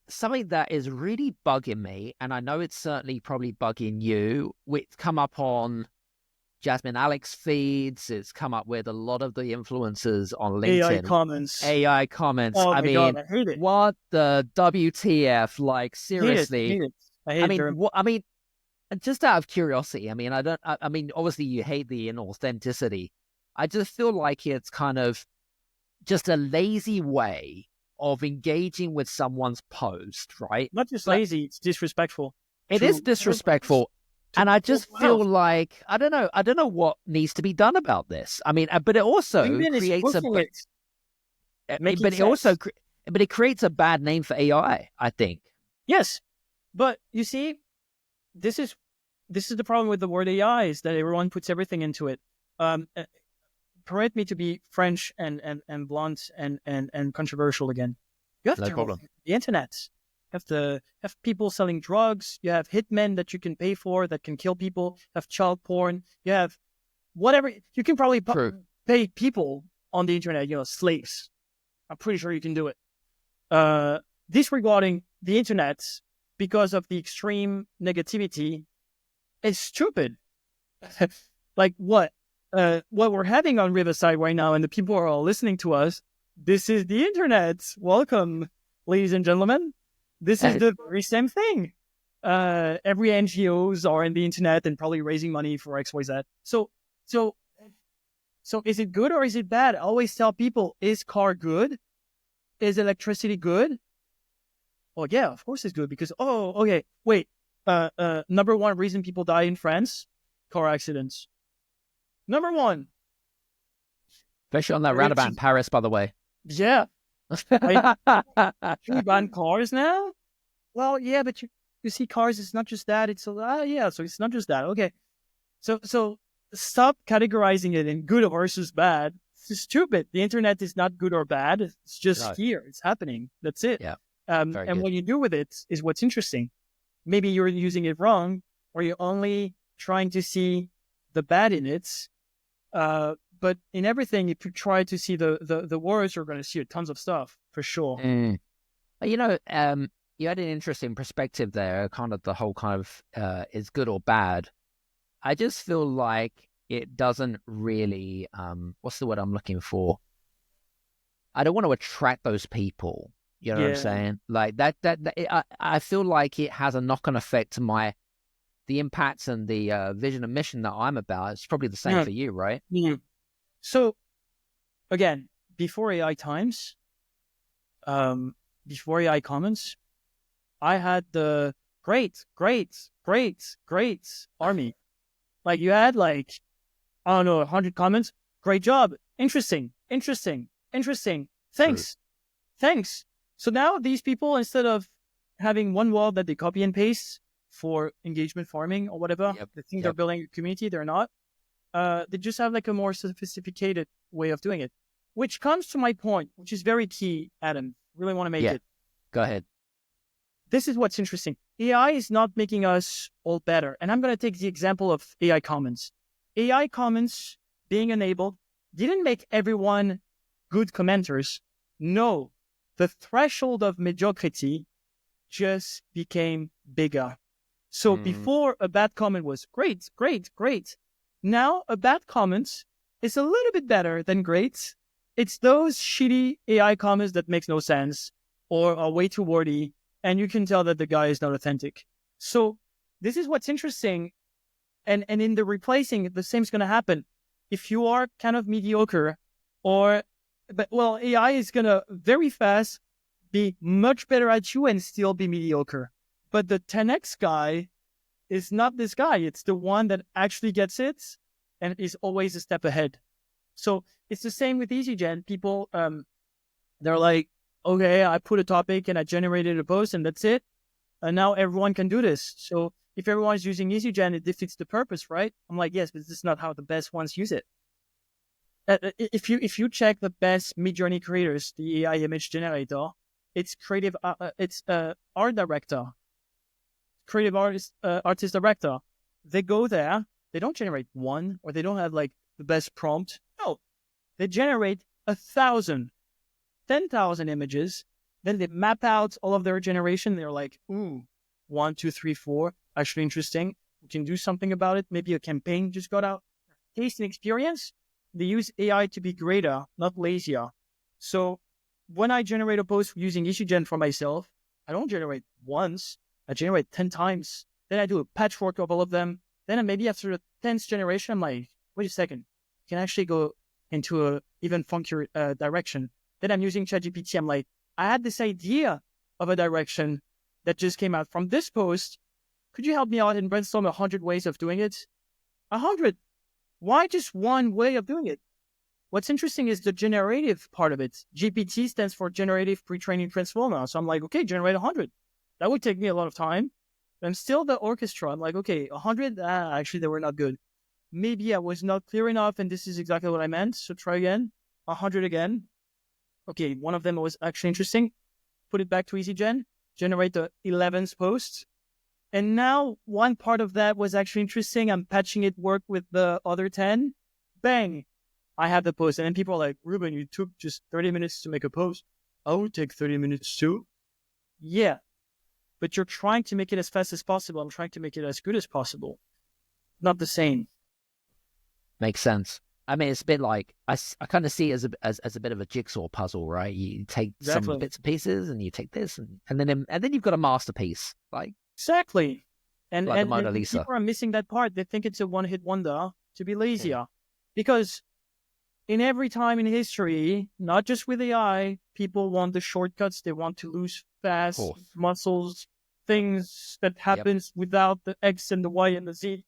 Something that is really bugging me, and I know it's certainly probably bugging you, it's come up on Jasmine Alex feeds. It's come up with a lot of the influencers on LinkedIn. AI comments. Oh my God, I hate it. What the WTF? Like, seriously. I hate it. just out of curiosity, I mean, I mean, obviously you hate the inauthenticity. I just feel like it's kind of just a lazy way of engaging with someone's post, right? Not just Like, lazy, it's disrespectful it is to disrespectful. to And I people just feel else. like, I don't know what needs to be done about this. I mean, but it also LinkedIn is creates pushing it, making but it also, sense. but it creates a bad name for AI, I think. Yes, but you see, this is the problem with the word AI is that everyone puts everything into it. Um, uh, Permit me to be French and blunt and controversial again. You have No terrorists problem. on the internet. You have people selling drugs. You have hitmen that you can pay for that can kill people. You have child porn. You have whatever. You can probably True. pay people on the internet, slaves. I'm pretty sure you can do it. Disregarding the internet because of the extreme negativity is stupid. Like what? What we're having on Riverside right now, and the people are all listening to us. This is the internet. Welcome, ladies and gentlemen. This is the very same thing. Every NGOs are in the internet and probably raising money for X, Y, Z. So, is it good or is it bad? I always tell people: is car good? Is electricity good? Well, yeah, of course it's good because okay, wait. Number one reason people die in France: car accidents. Number one. Especially on that roundabout in Paris, by the way. Yeah. Should we ban cars now? Well, yeah, but you see cars, it's not just that. It's yeah, so it's not just that. Okay. So stop categorizing it in good versus bad. It's stupid. The internet is not good or bad. It's just here. It's happening. That's it. Yeah. And good. what you do with it is what's interesting. Maybe you're using it wrong, or you're only trying to see the bad in it. But in everything, if you try to see the worst, you're going to see tons of stuff for sure. You know, you had an interesting perspective there, kind of the whole kind of is good or bad. I just feel like it doesn't really, what's the word I'm looking for? I don't want to attract those people. You know what I'm saying? Like I feel like it has a knock-on effect to the impacts and the vision and mission that I'm about. It's probably the same for you, right? Yeah. So, again, before AI times, before AI comments, I had the great army. Like you had I don't know, 100 comments. Great job. Interesting. Thanks. So now these people, instead of having one wall that they copy and paste for engagement farming or whatever, they think they're building a community. They're not. They just have a more sophisticated way of doing it, which comes to my point, which is very key, Adam. Really want to make it. Go ahead. This is what's interesting. AI is not making us all better. And I'm going to take the example of AI comments. AI comments being enabled didn't make everyone good commenters. No, the threshold of mediocrity just became bigger. So before a bad comment was great. Now a bad comment is a little bit better than great. It's those shitty AI comments that makes no sense or are way too wordy, and you can tell that the guy is not authentic. So this is what's interesting. And in the replacing, the same is going to happen. If you are kind of mediocre AI is going to very fast be much better at you and still be mediocre. But the 10x guy is not this guy. It's the one that actually gets it and is always a step ahead. So it's the same with EasyGen. People, they're like, okay, I put a topic and I generated a post and that's it. And now everyone can do this. So if everyone's using EasyGen, it defeats the purpose, right? I'm like, yes, but this is not how the best ones use it. If you check the best Midjourney creators, the AI image generator, it's art director, creative artist director. They go there, they don't generate one, or they don't have the best prompt. No, they generate 1,000, 10,000 images. Then they map out all of their generation. They're like, ooh, 1, 2, 3, 4, actually interesting. We can do something about it. Maybe a campaign just got out. Taste and experience. They use AI to be greater, not lazier. So when I generate a post using EasyGen for myself, I don't generate once. I generate 10 times. Then I do a patchwork of all of them. Then maybe after the 10th generation, I'm like, wait a second, I can actually go into a even funkier direction. Then I'm using ChatGPT. I'm like, I had this idea of a direction that just came out from this post. Could you help me out and brainstorm 100 ways of doing it? 100. Why just one way of doing it? What's interesting is the generative part of it. GPT stands for Generative Pre-Training Transformer. So I'm like, okay, generate 100. That would take me a lot of time. I'm still the orchestra. I'm like, okay, 100, actually, they were not good. Maybe I was not clear enough, and this is exactly what I meant. So try again, 100 again. Okay, one of them was actually interesting. Put it back to EasyGen, generate the 11th post. And now one part of that was actually interesting. I'm patching it, work with the other 10. Bang, I have the post. And then people are like, Ruben, you took just 30 minutes to make a post. I would take 30 minutes too. Yeah, but you're trying to make it as fast as possible. I'm trying to make it as good as possible. Not the same. Makes sense. I mean, it's a bit like I kind of see it as a bit of a jigsaw puzzle, right? You take some bits and pieces, and you take this, and then you've got a masterpiece, like exactly. And the Mona Lisa. People are missing that part. They think it's a one-hit wonder to be lazier, because in every time in history, not just with AI, people want the shortcuts. They want to lose fast muscles, things that happens without the X and the Y and the Z.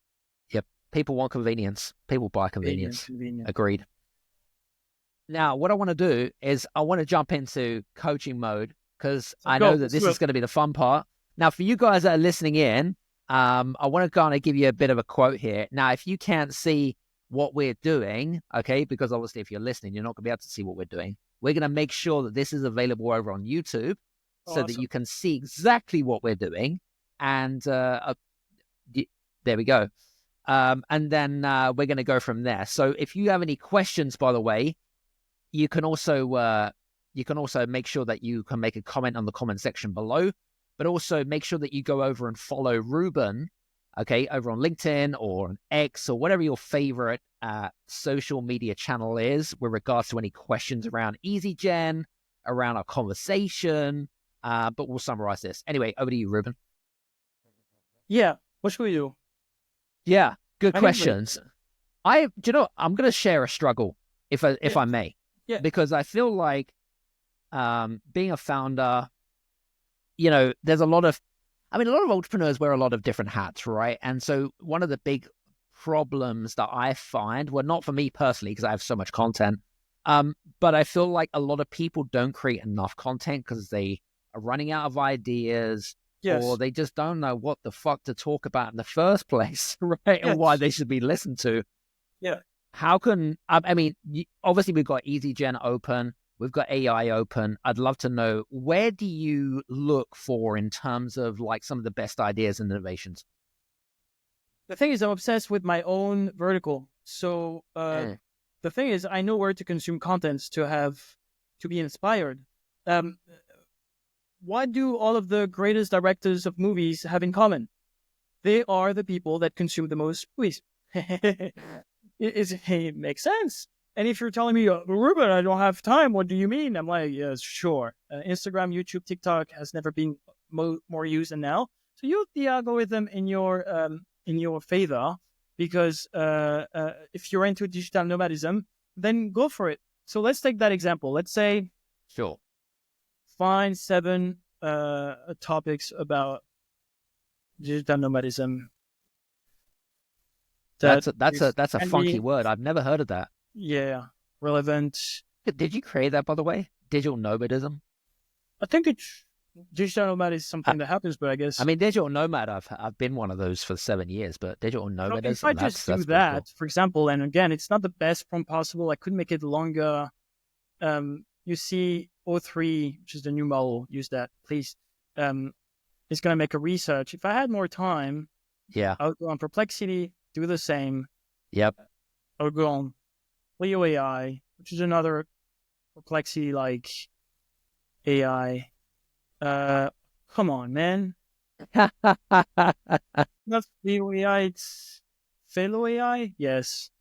Yep. People want convenience. People buy convenience. Agreed. Now, what I want to do is I want to jump into coaching mode, because I know that this is going to be the fun part. Now, for you guys that are listening in, I want to kind of give you a bit of a quote here. Now, if you can't see what we're doing, okay, because obviously if you're listening, you're not going to be able to see what we're doing. We're going to make sure that this is available over on YouTube so that you can see exactly what we're doing. And there we go. And then we're going to go from there. So if you have any questions, by the way, you can also make sure that you can make a comment on the comment section below, but also make sure that you go over and follow Ruben, okay, over on LinkedIn or on X or whatever your favorite social media channel is with regards to any questions around EasyGen, around our conversation. But we'll summarize this. Anyway, over to you, Ruben. Yeah. What should we do? Yeah, good questions. I'm going to share a struggle if I may. Yeah. Because I feel like being a founder, there's a lot of entrepreneurs wear a lot of different hats, right? And so one of the big problems that I find, well, not for me personally, because I have so much content, but I feel like a lot of people don't create enough content because they are running out of ideas, or they just don't know what the fuck to talk about in the first place, right? Yes. And why they should be listened to. Yeah. How can, obviously we've got EasyGen open, we've got AI open. I'd love to know, where do you look for in terms of like some of the best ideas and innovations? The thing is, I'm obsessed with my own vertical. So the thing is, I know where to consume contents to be inspired. What do all of the greatest directors of movies have in common? They are the people that consume the most movies. It makes sense. And if you're telling me, Ruben, I don't have time, what do you mean? I'm like, yes, sure. Instagram, YouTube, TikTok has never been more used than now. So use the algorithm in your favor, because if you're into digital nomadism, then go for it. So let's take that example. Let's say, sure, find 7 topics about digital nomadism. That's a funky word. I've never heard of that. Yeah, relevant. Did you create that, by the way? Digital nomadism? I think digital nomad is something that happens, but I guess... digital nomad, I've been one of those for 7 years, but digital nomadism... If I just do that, cool. For example, and again, it's not the best prompt possible. I could make it longer. You see O3, which is the new model, use that, please. It's going to make a research. If I had more time, I would go on Perplexity, do the same. Yep. I would go on Leo AI, which is another Perplexity-like AI. Come on, man. Not Leo AI, it's Fellow AI? Yes.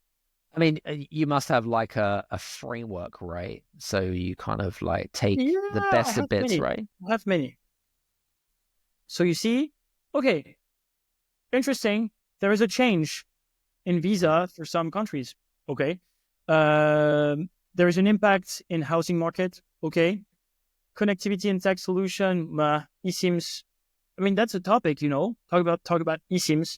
You must have like a framework, right? So you kind of like take the best of bits, right? I have many. So you see, okay, interesting. There is a change in visa for some countries. Okay. There is an impact in housing market. Okay. Connectivity and tech solution, eSIMs. I mean, that's a topic, talk about eSIMs.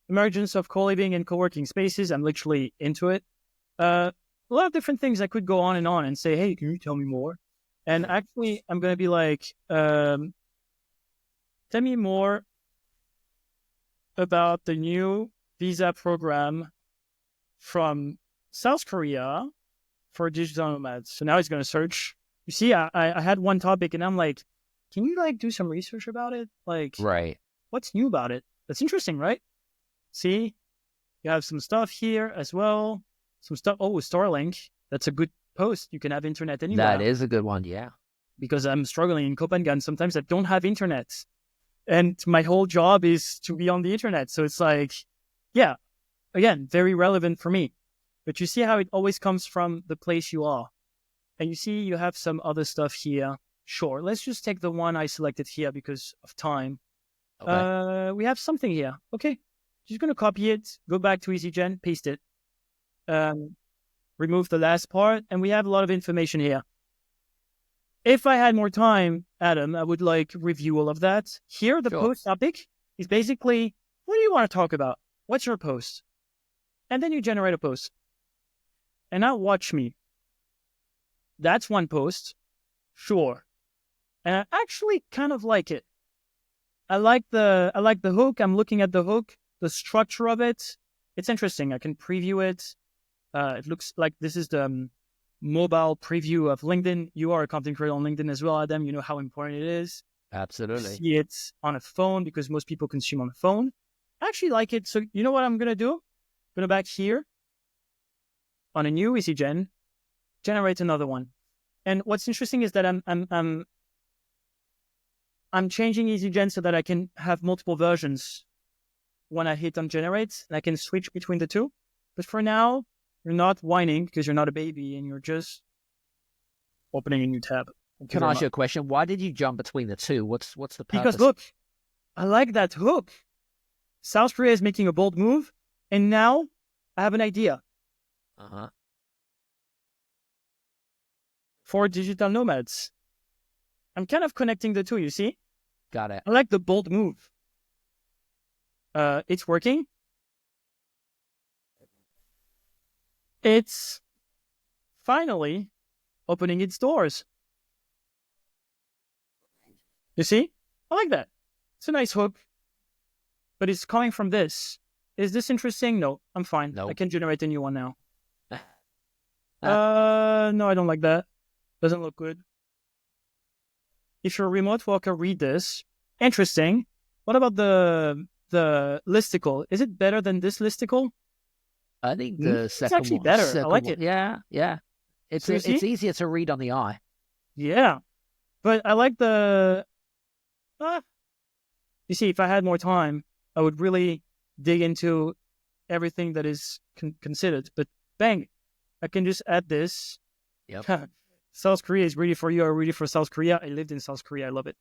Emergence of co-living and co-working spaces. I'm literally into it. A lot of different things. I could go on and say, hey, can you tell me more? And actually, I'm going to be like, tell me more about the new visa program from South Korea for digital nomads. So now he's going to search. You see, I had one topic and I'm like, can you like do some research about it? Like, Right. what's new about it? That's interesting, right? See, you have some stuff here as well. Some stuff. Oh, Starlink. That's a good post. You can have internet anywhere. That is a good one. Yeah. Because I'm struggling in Copenhagen. Sometimes I don't have internet. And my whole job is to be on the internet. So it's like, yeah, again, very relevant for me. But you see how it always comes from the place you are. And you see you have some other stuff here. Sure, let's just take the one I selected here because of time. Okay. We have something here. Okay, just going to copy it, go back to EasyGen, paste it. Remove the last part, and we have a lot of information here. If I had more time, Adam, I would like review all of that. Here, the post topic is basically, what do you want to talk about? What's your post? And then you generate a post. And now watch me. That's one post. Sure. And I actually kind of like it. I like the hook. I'm looking at the hook, the structure of it. It's interesting. I can preview it. It looks like this is the mobile preview of LinkedIn. You are a content creator on LinkedIn as well, Adam. You know how important it is. Absolutely. See it on a phone because most people consume on a phone. I actually like it. So you know what I'm going to do? I'm going to back here on a new EasyGen, generate another one. And what's interesting is that I'm changing EasyGen so that I can have multiple versions when I hit on generate, and I can switch between the two. But for now, you're not whining because you're not a baby and you're just opening a new tab. Can I ask you a question? Why did you jump between the two? What's the purpose? Because look, I like that hook. South Korea is making a bold move, and now I have an idea. For digital nomads. I'm kind of connecting the two, you see? Got it. I like the bold move. It's working. It's finally opening its doors. You see? I like that. It's a nice hook. But it's coming from this. Is this interesting? No, I'm fine. No. I can generate a new one now. No, I don't like that. Doesn't look good. If you're a remote worker, read this. Interesting. What about the listicle? Is it better than this listicle? I think the second one. It's actually better. I like it. Yeah. It's easier to read on the eye. Yeah. But I like the... You see, if I had more time, I would really dig into everything that is considered. But bang, I can just add this. Yep. South Korea is ready for you. I'm ready for South Korea. I lived in South Korea. I love it.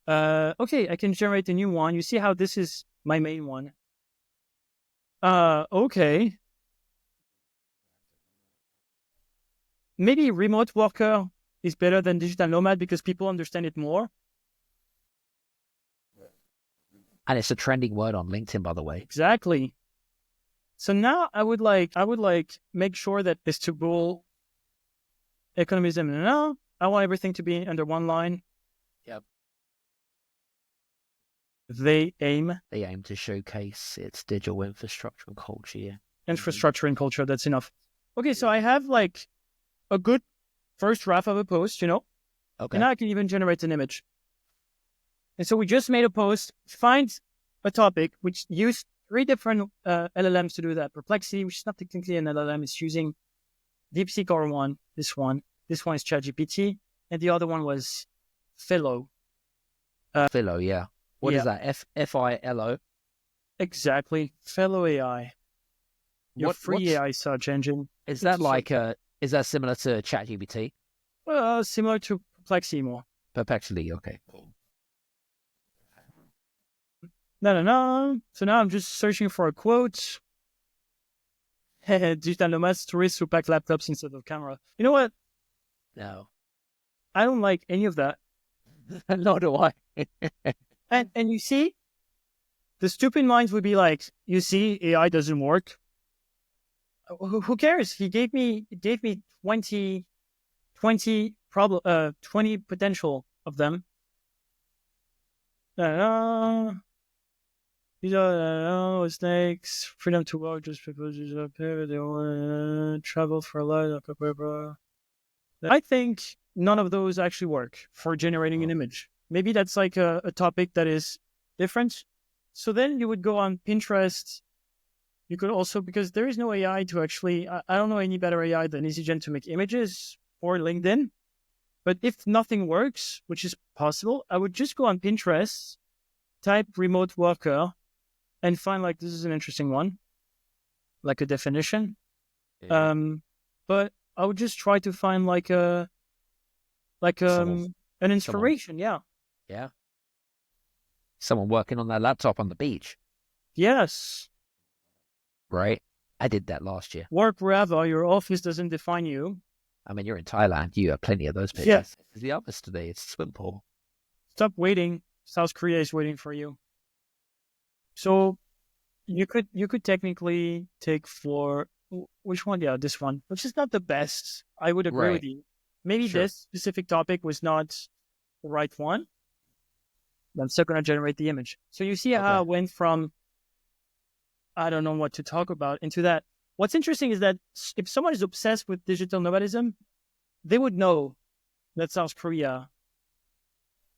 Okay, I can generate a new one. You see how this is my main one. Okay. Maybe remote worker is better than digital nomad because people understand it more. And it's a trending word on LinkedIn, by the way. Exactly. So now I would like make sure that vestibular economism. No, I want everything to be under one line. Yep. They aim to showcase its digital infrastructure and culture. Yeah. Infrastructure and culture. That's enough. Okay, so I have like a good first draft of a post, Okay. And now I can even generate an image. And so we just made a post, find a topic, which used 3 different LLMs to do that. Perplexity, which is not technically an LLM, it's using DeepSeek R1, this one. This one is ChatGPT, and the other one was Philo. Philo, yeah. What is that? F-I-L-O? Exactly. Philo AI. Your free AI search engine. Is that is that similar to ChatGPT? Similar to Perplexity more. Perplexity, okay. No. So now I'm just searching for a quote. Digital nomads, tourists who pack laptops instead of camera. You know what? No. I don't like any of that. Nor do I. And you see, the stupid minds would be like, you see, AI doesn't work. Who cares? He gave me 20 20 potential of them. These are snakes, freedom to walk, just because up here, they want to travel for a lot. I think none of those actually work for generating an image. Maybe that's like a topic that is different. So then you would go on Pinterest. You could also, because there is no AI to actually, I don't know any better AI than EasyGen to make images, or LinkedIn. But if nothing works, which is possible, I would just go on Pinterest, type remote worker, and find like, this is an interesting one, like a definition. Yeah. But I would just try to find like an inspiration. Yeah. Someone working on their laptop on the beach. Yes. Right. I did that last year. Work wherever. Your office doesn't define you. I mean, you're in Thailand. You have plenty of those pictures. Yeah. It's the others today. It's swim pool. Stop waiting. South Korea is waiting for you. So you could technically take for which one? Yeah, this one, which is not the best. I would agree with you. Maybe this specific topic was not the right one. But I'm still going to generate the image. So you see how I went from I don't know what to talk about into that. What's interesting is that if someone is obsessed with digital nomadism, they would know that South Korea,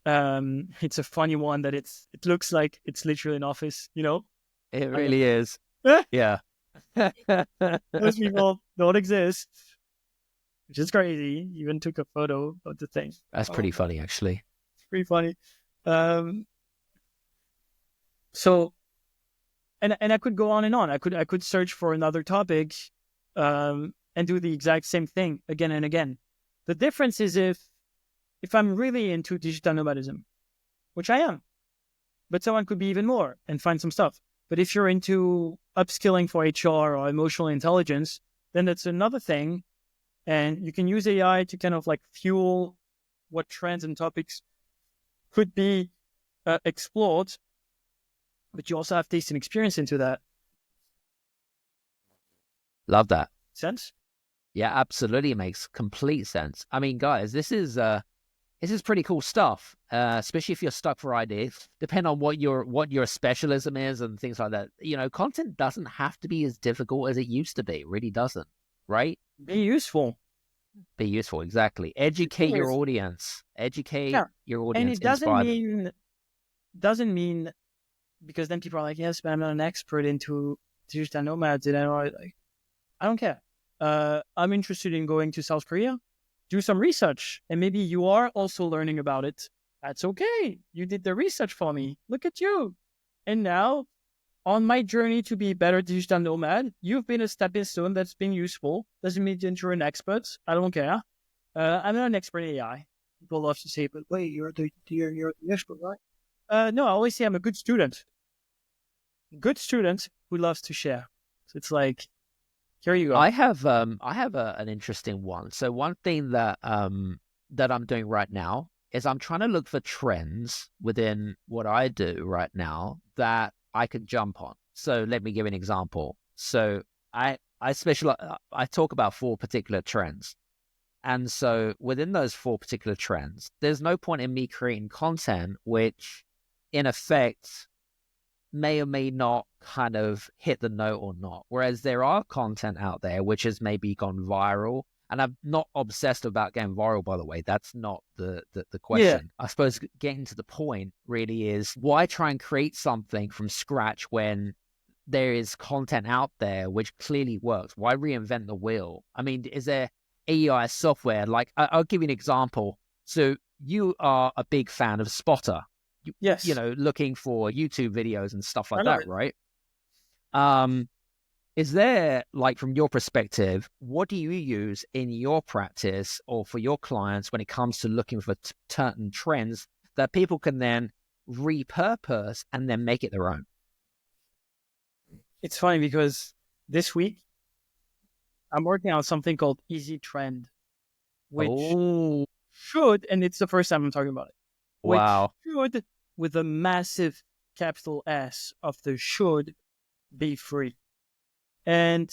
it's a funny one that it looks like it's literally an office, you know? It really is. Yeah. Those people don't exist, which is crazy. Even took a photo of the thing. That's pretty funny, actually. It's pretty funny. So, and I could go on and on. I could search for another topic, and do the exact same thing again and again. The difference is if I'm really into digital nomadism, which I am, but someone could be even more and find some stuff. But if you're into upskilling for HR or emotional intelligence, then that's another thing. And you can use AI to kind of like fuel what trends and topics could be explored. But you also have taste and experience into that. Love that. Sense? Yeah, absolutely. It makes complete sense. I mean, guys, this is pretty cool stuff, especially if you're stuck for ideas. Depending on what your specialism is and things like that. You know, content doesn't have to be as difficult as it used to be. It really doesn't, right? Be useful. Be useful, exactly. Educate your audience. Educate your audience. And it doesn't mean because then people are like, yes, but I'm not an expert into digital nomads. And I don't care. I'm interested in going to South Korea. Do some research, and maybe you are also learning about it. That's okay. You did the research for me. Look at you. And now, on my journey to be a better digital nomad, you've been a stepping stone that's been useful. Doesn't mean that you're an expert. I don't care. I'm not an expert in AI. People love to say, but wait, you're the expert, right? No, I always say I'm a good student. Good student who loves to share. So it's like, here you go. I have an interesting one. So one thing that I'm doing right now is I'm trying to look for trends within what I do right now that I can jump on. So let me give an example. So I talk about 4 particular trends. And so within those 4 particular trends, there's no point in me creating content which in effect may or may not kind of hit the note or not. Whereas there are content out there which has maybe gone viral. And I'm not obsessed about getting viral, by the way. That's not the question. Yeah. I suppose getting to the point really is, why try and create something from scratch when there is content out there which clearly works? Why reinvent the wheel? I mean, is there AI software? Like, I'll give you an example. So you are a big fan of Spotter. Yes. You know, looking for YouTube videos and stuff like that, right? Is there, like, from your perspective, what do you use in your practice or for your clients when it comes to looking for certain trends that people can then repurpose and then make it their own? It's funny because this week I'm working on something called Easy Trend, which should, and it's the first time I'm talking about it, which should, with a massive capital S of the should, be free. And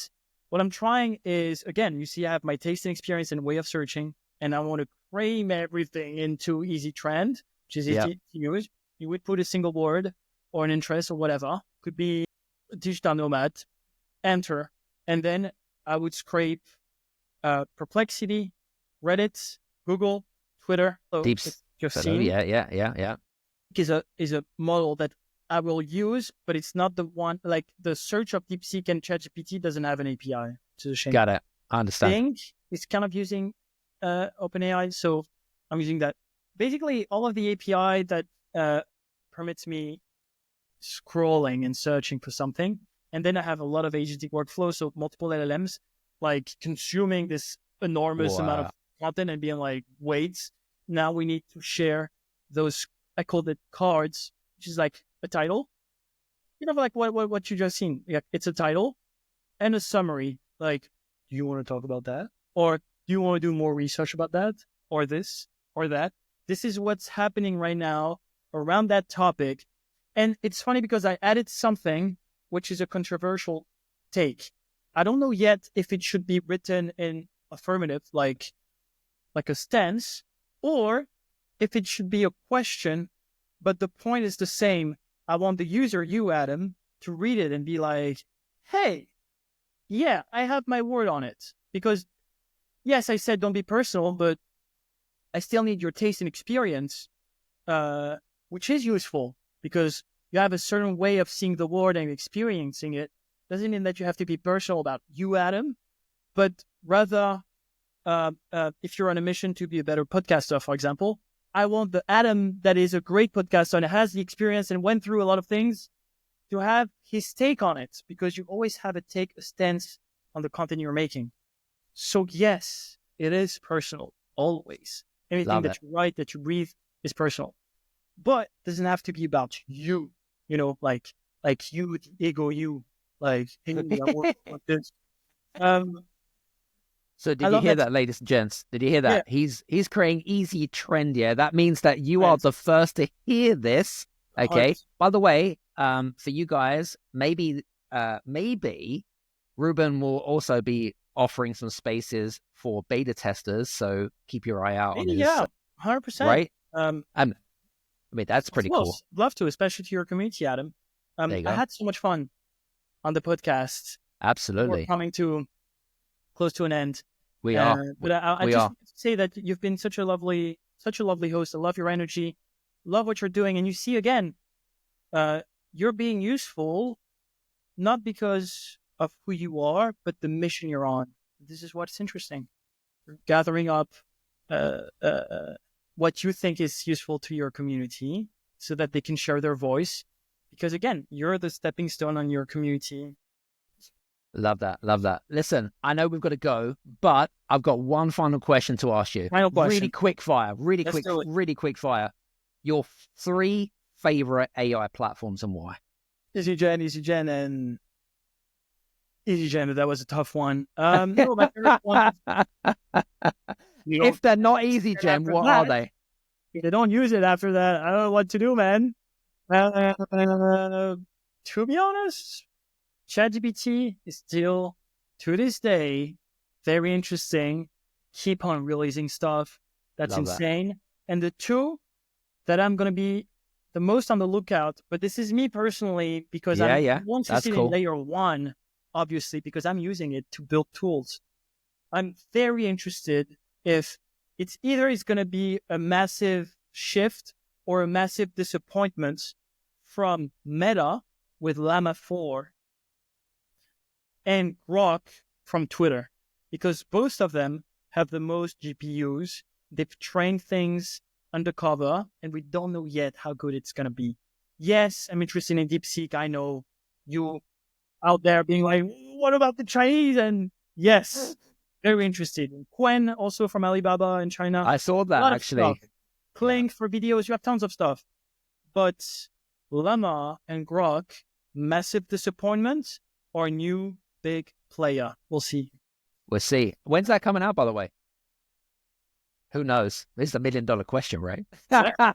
what I'm trying is, again, you see, I have my tasting experience and way of searching, and I want to frame everything into Easy Trend, which is easy to use. You would put a single word or an interest or whatever, could be digital nomad, enter, and then I would scrape Perplexity, Reddit, Google, Twitter. So Deep. You've seen. Yeah. Is a model that I will use, but it's not the one, like the search of DeepSeek and ChatGPT doesn't have an API. It's a shame. Got it. I understand. Bing is kind of using OpenAI, so I'm using that. Basically, all of the API that permits me scrolling and searching for something. And then I have a lot of agentic workflow, so multiple LLMs, like consuming this enormous amount of content and being like, wait, now we need to share those, I call it cards, which is like a title. You know, like what you just seen. Yeah, it's a title and a summary. Like, do you want to talk about that? Or do you want to do more research about that? Or this or that? This is what's happening right now around that topic. And it's funny because I added something which is a controversial take. I don't know yet if it should be written in affirmative, like a stance, or if it should be a question, but the point is the same. I want the user, you, Adam, to read it and be like, hey, yeah, I have my word on it. Because, yes, I said don't be personal, but I still need your taste and experience, which is useful because you have a certain way of seeing the world and experiencing it. Doesn't mean that you have to be personal about you, Adam, but rather, if you're on a mission to be a better podcaster, for example, I want the Adam that is a great podcaster and has the experience and went through a lot of things to have his take on it, because you always have a take, a stance on the content you're making. So yes, it is personal, always. Anything that you write, that you breathe is personal, but it doesn't have to be about you, you know, like you, the ego, you, like, hey, I want this. So did you hear that, ladies and gents? Did you hear that? Yeah. He's creating Easy Trend. Yeah, that means that you are the first to hear this. Okay. 100%. By the way, for you guys, maybe Ruben will also be offering some spaces for beta testers. So keep your eye out on his. Yeah, 100%. Right. I mean, that's pretty cool. Love to, especially to your community, Adam. I had so much fun on the podcast. Absolutely. We're coming to close to an end. We are. But I just want to say that you've been such a lovely host. I love your energy. Love what you're doing. And you see, again, you're being useful, not because of who you are, but the mission you're on. This is what's interesting. You're gathering up what you think is useful to your community so that they can share their voice. Because, again, you're the stepping stone on your community. Love that. Listen, I know we've got to go, but I've got one final question to ask you. Final question. Really quick fire. Really quick fire. Your 3 favorite AI platforms and why? EasyGen, and EasyGen. That was a tough one. No, my favorite one. If they're not EasyGen, what are they? If they don't use it after that, I don't know what to do, man. To be honest, ChatGPT is still, to this day, very interesting. Keep on releasing stuff. That's insane. And the 2 that I'm going to be the most on the lookout, but this is me personally, because I want to sit in layer 1, obviously, because I'm using it to build tools. I'm very interested if it's going to be a massive shift or a massive disappointment from Meta with Llama 4 and Grok from Twitter, because both of them have the most GPUs. They've trained things undercover, and we don't know yet how good it's going to be. Yes, I'm interested in DeepSeek. I know you out there being like, what about the Chinese? And yes, very interested. Quen, also from Alibaba in China. I saw that, actually. Playing for videos, you have tons of stuff. but Llama and Grok, massive disappointment or new big player? We'll see. We'll see. When's that coming out, by the way? Who knows? This is the $1 million question, right? But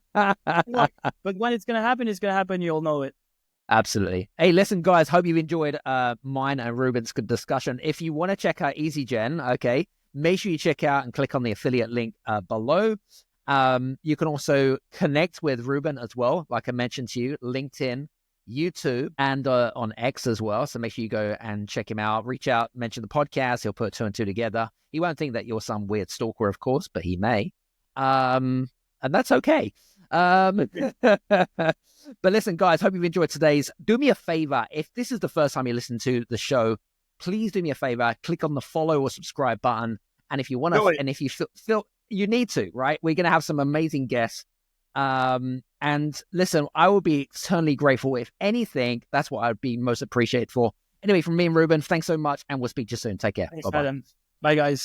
when it's going to happen. You'll know it. Absolutely. Hey, listen, guys, hope you enjoyed mine and Ruben's good discussion. If you want to check out EasyGen, okay, make sure you check out and click on the affiliate link below. You can also connect with Ruben as well, like I mentioned to you, LinkedIn, YouTube, and on X as well. So make sure you go and check him out. Reach out, mention the podcast. He'll put 2 and 2 together. He won't think that you're some weird stalker, of course, but he may. And that's okay. But listen, guys, hope you've enjoyed today's. Do me a favor. If this is the first time you listen to the show, please do me a favor. Click on the follow or subscribe button. And if you want to, and if you feel you need to, right? We're going to have some amazing guests. And listen, I would be eternally grateful. If anything, that's what I would be most appreciated for. Anyway, from me and Ruben, thanks so much. And we'll speak to you soon. Take care. Thanks, Adam. Bye, guys.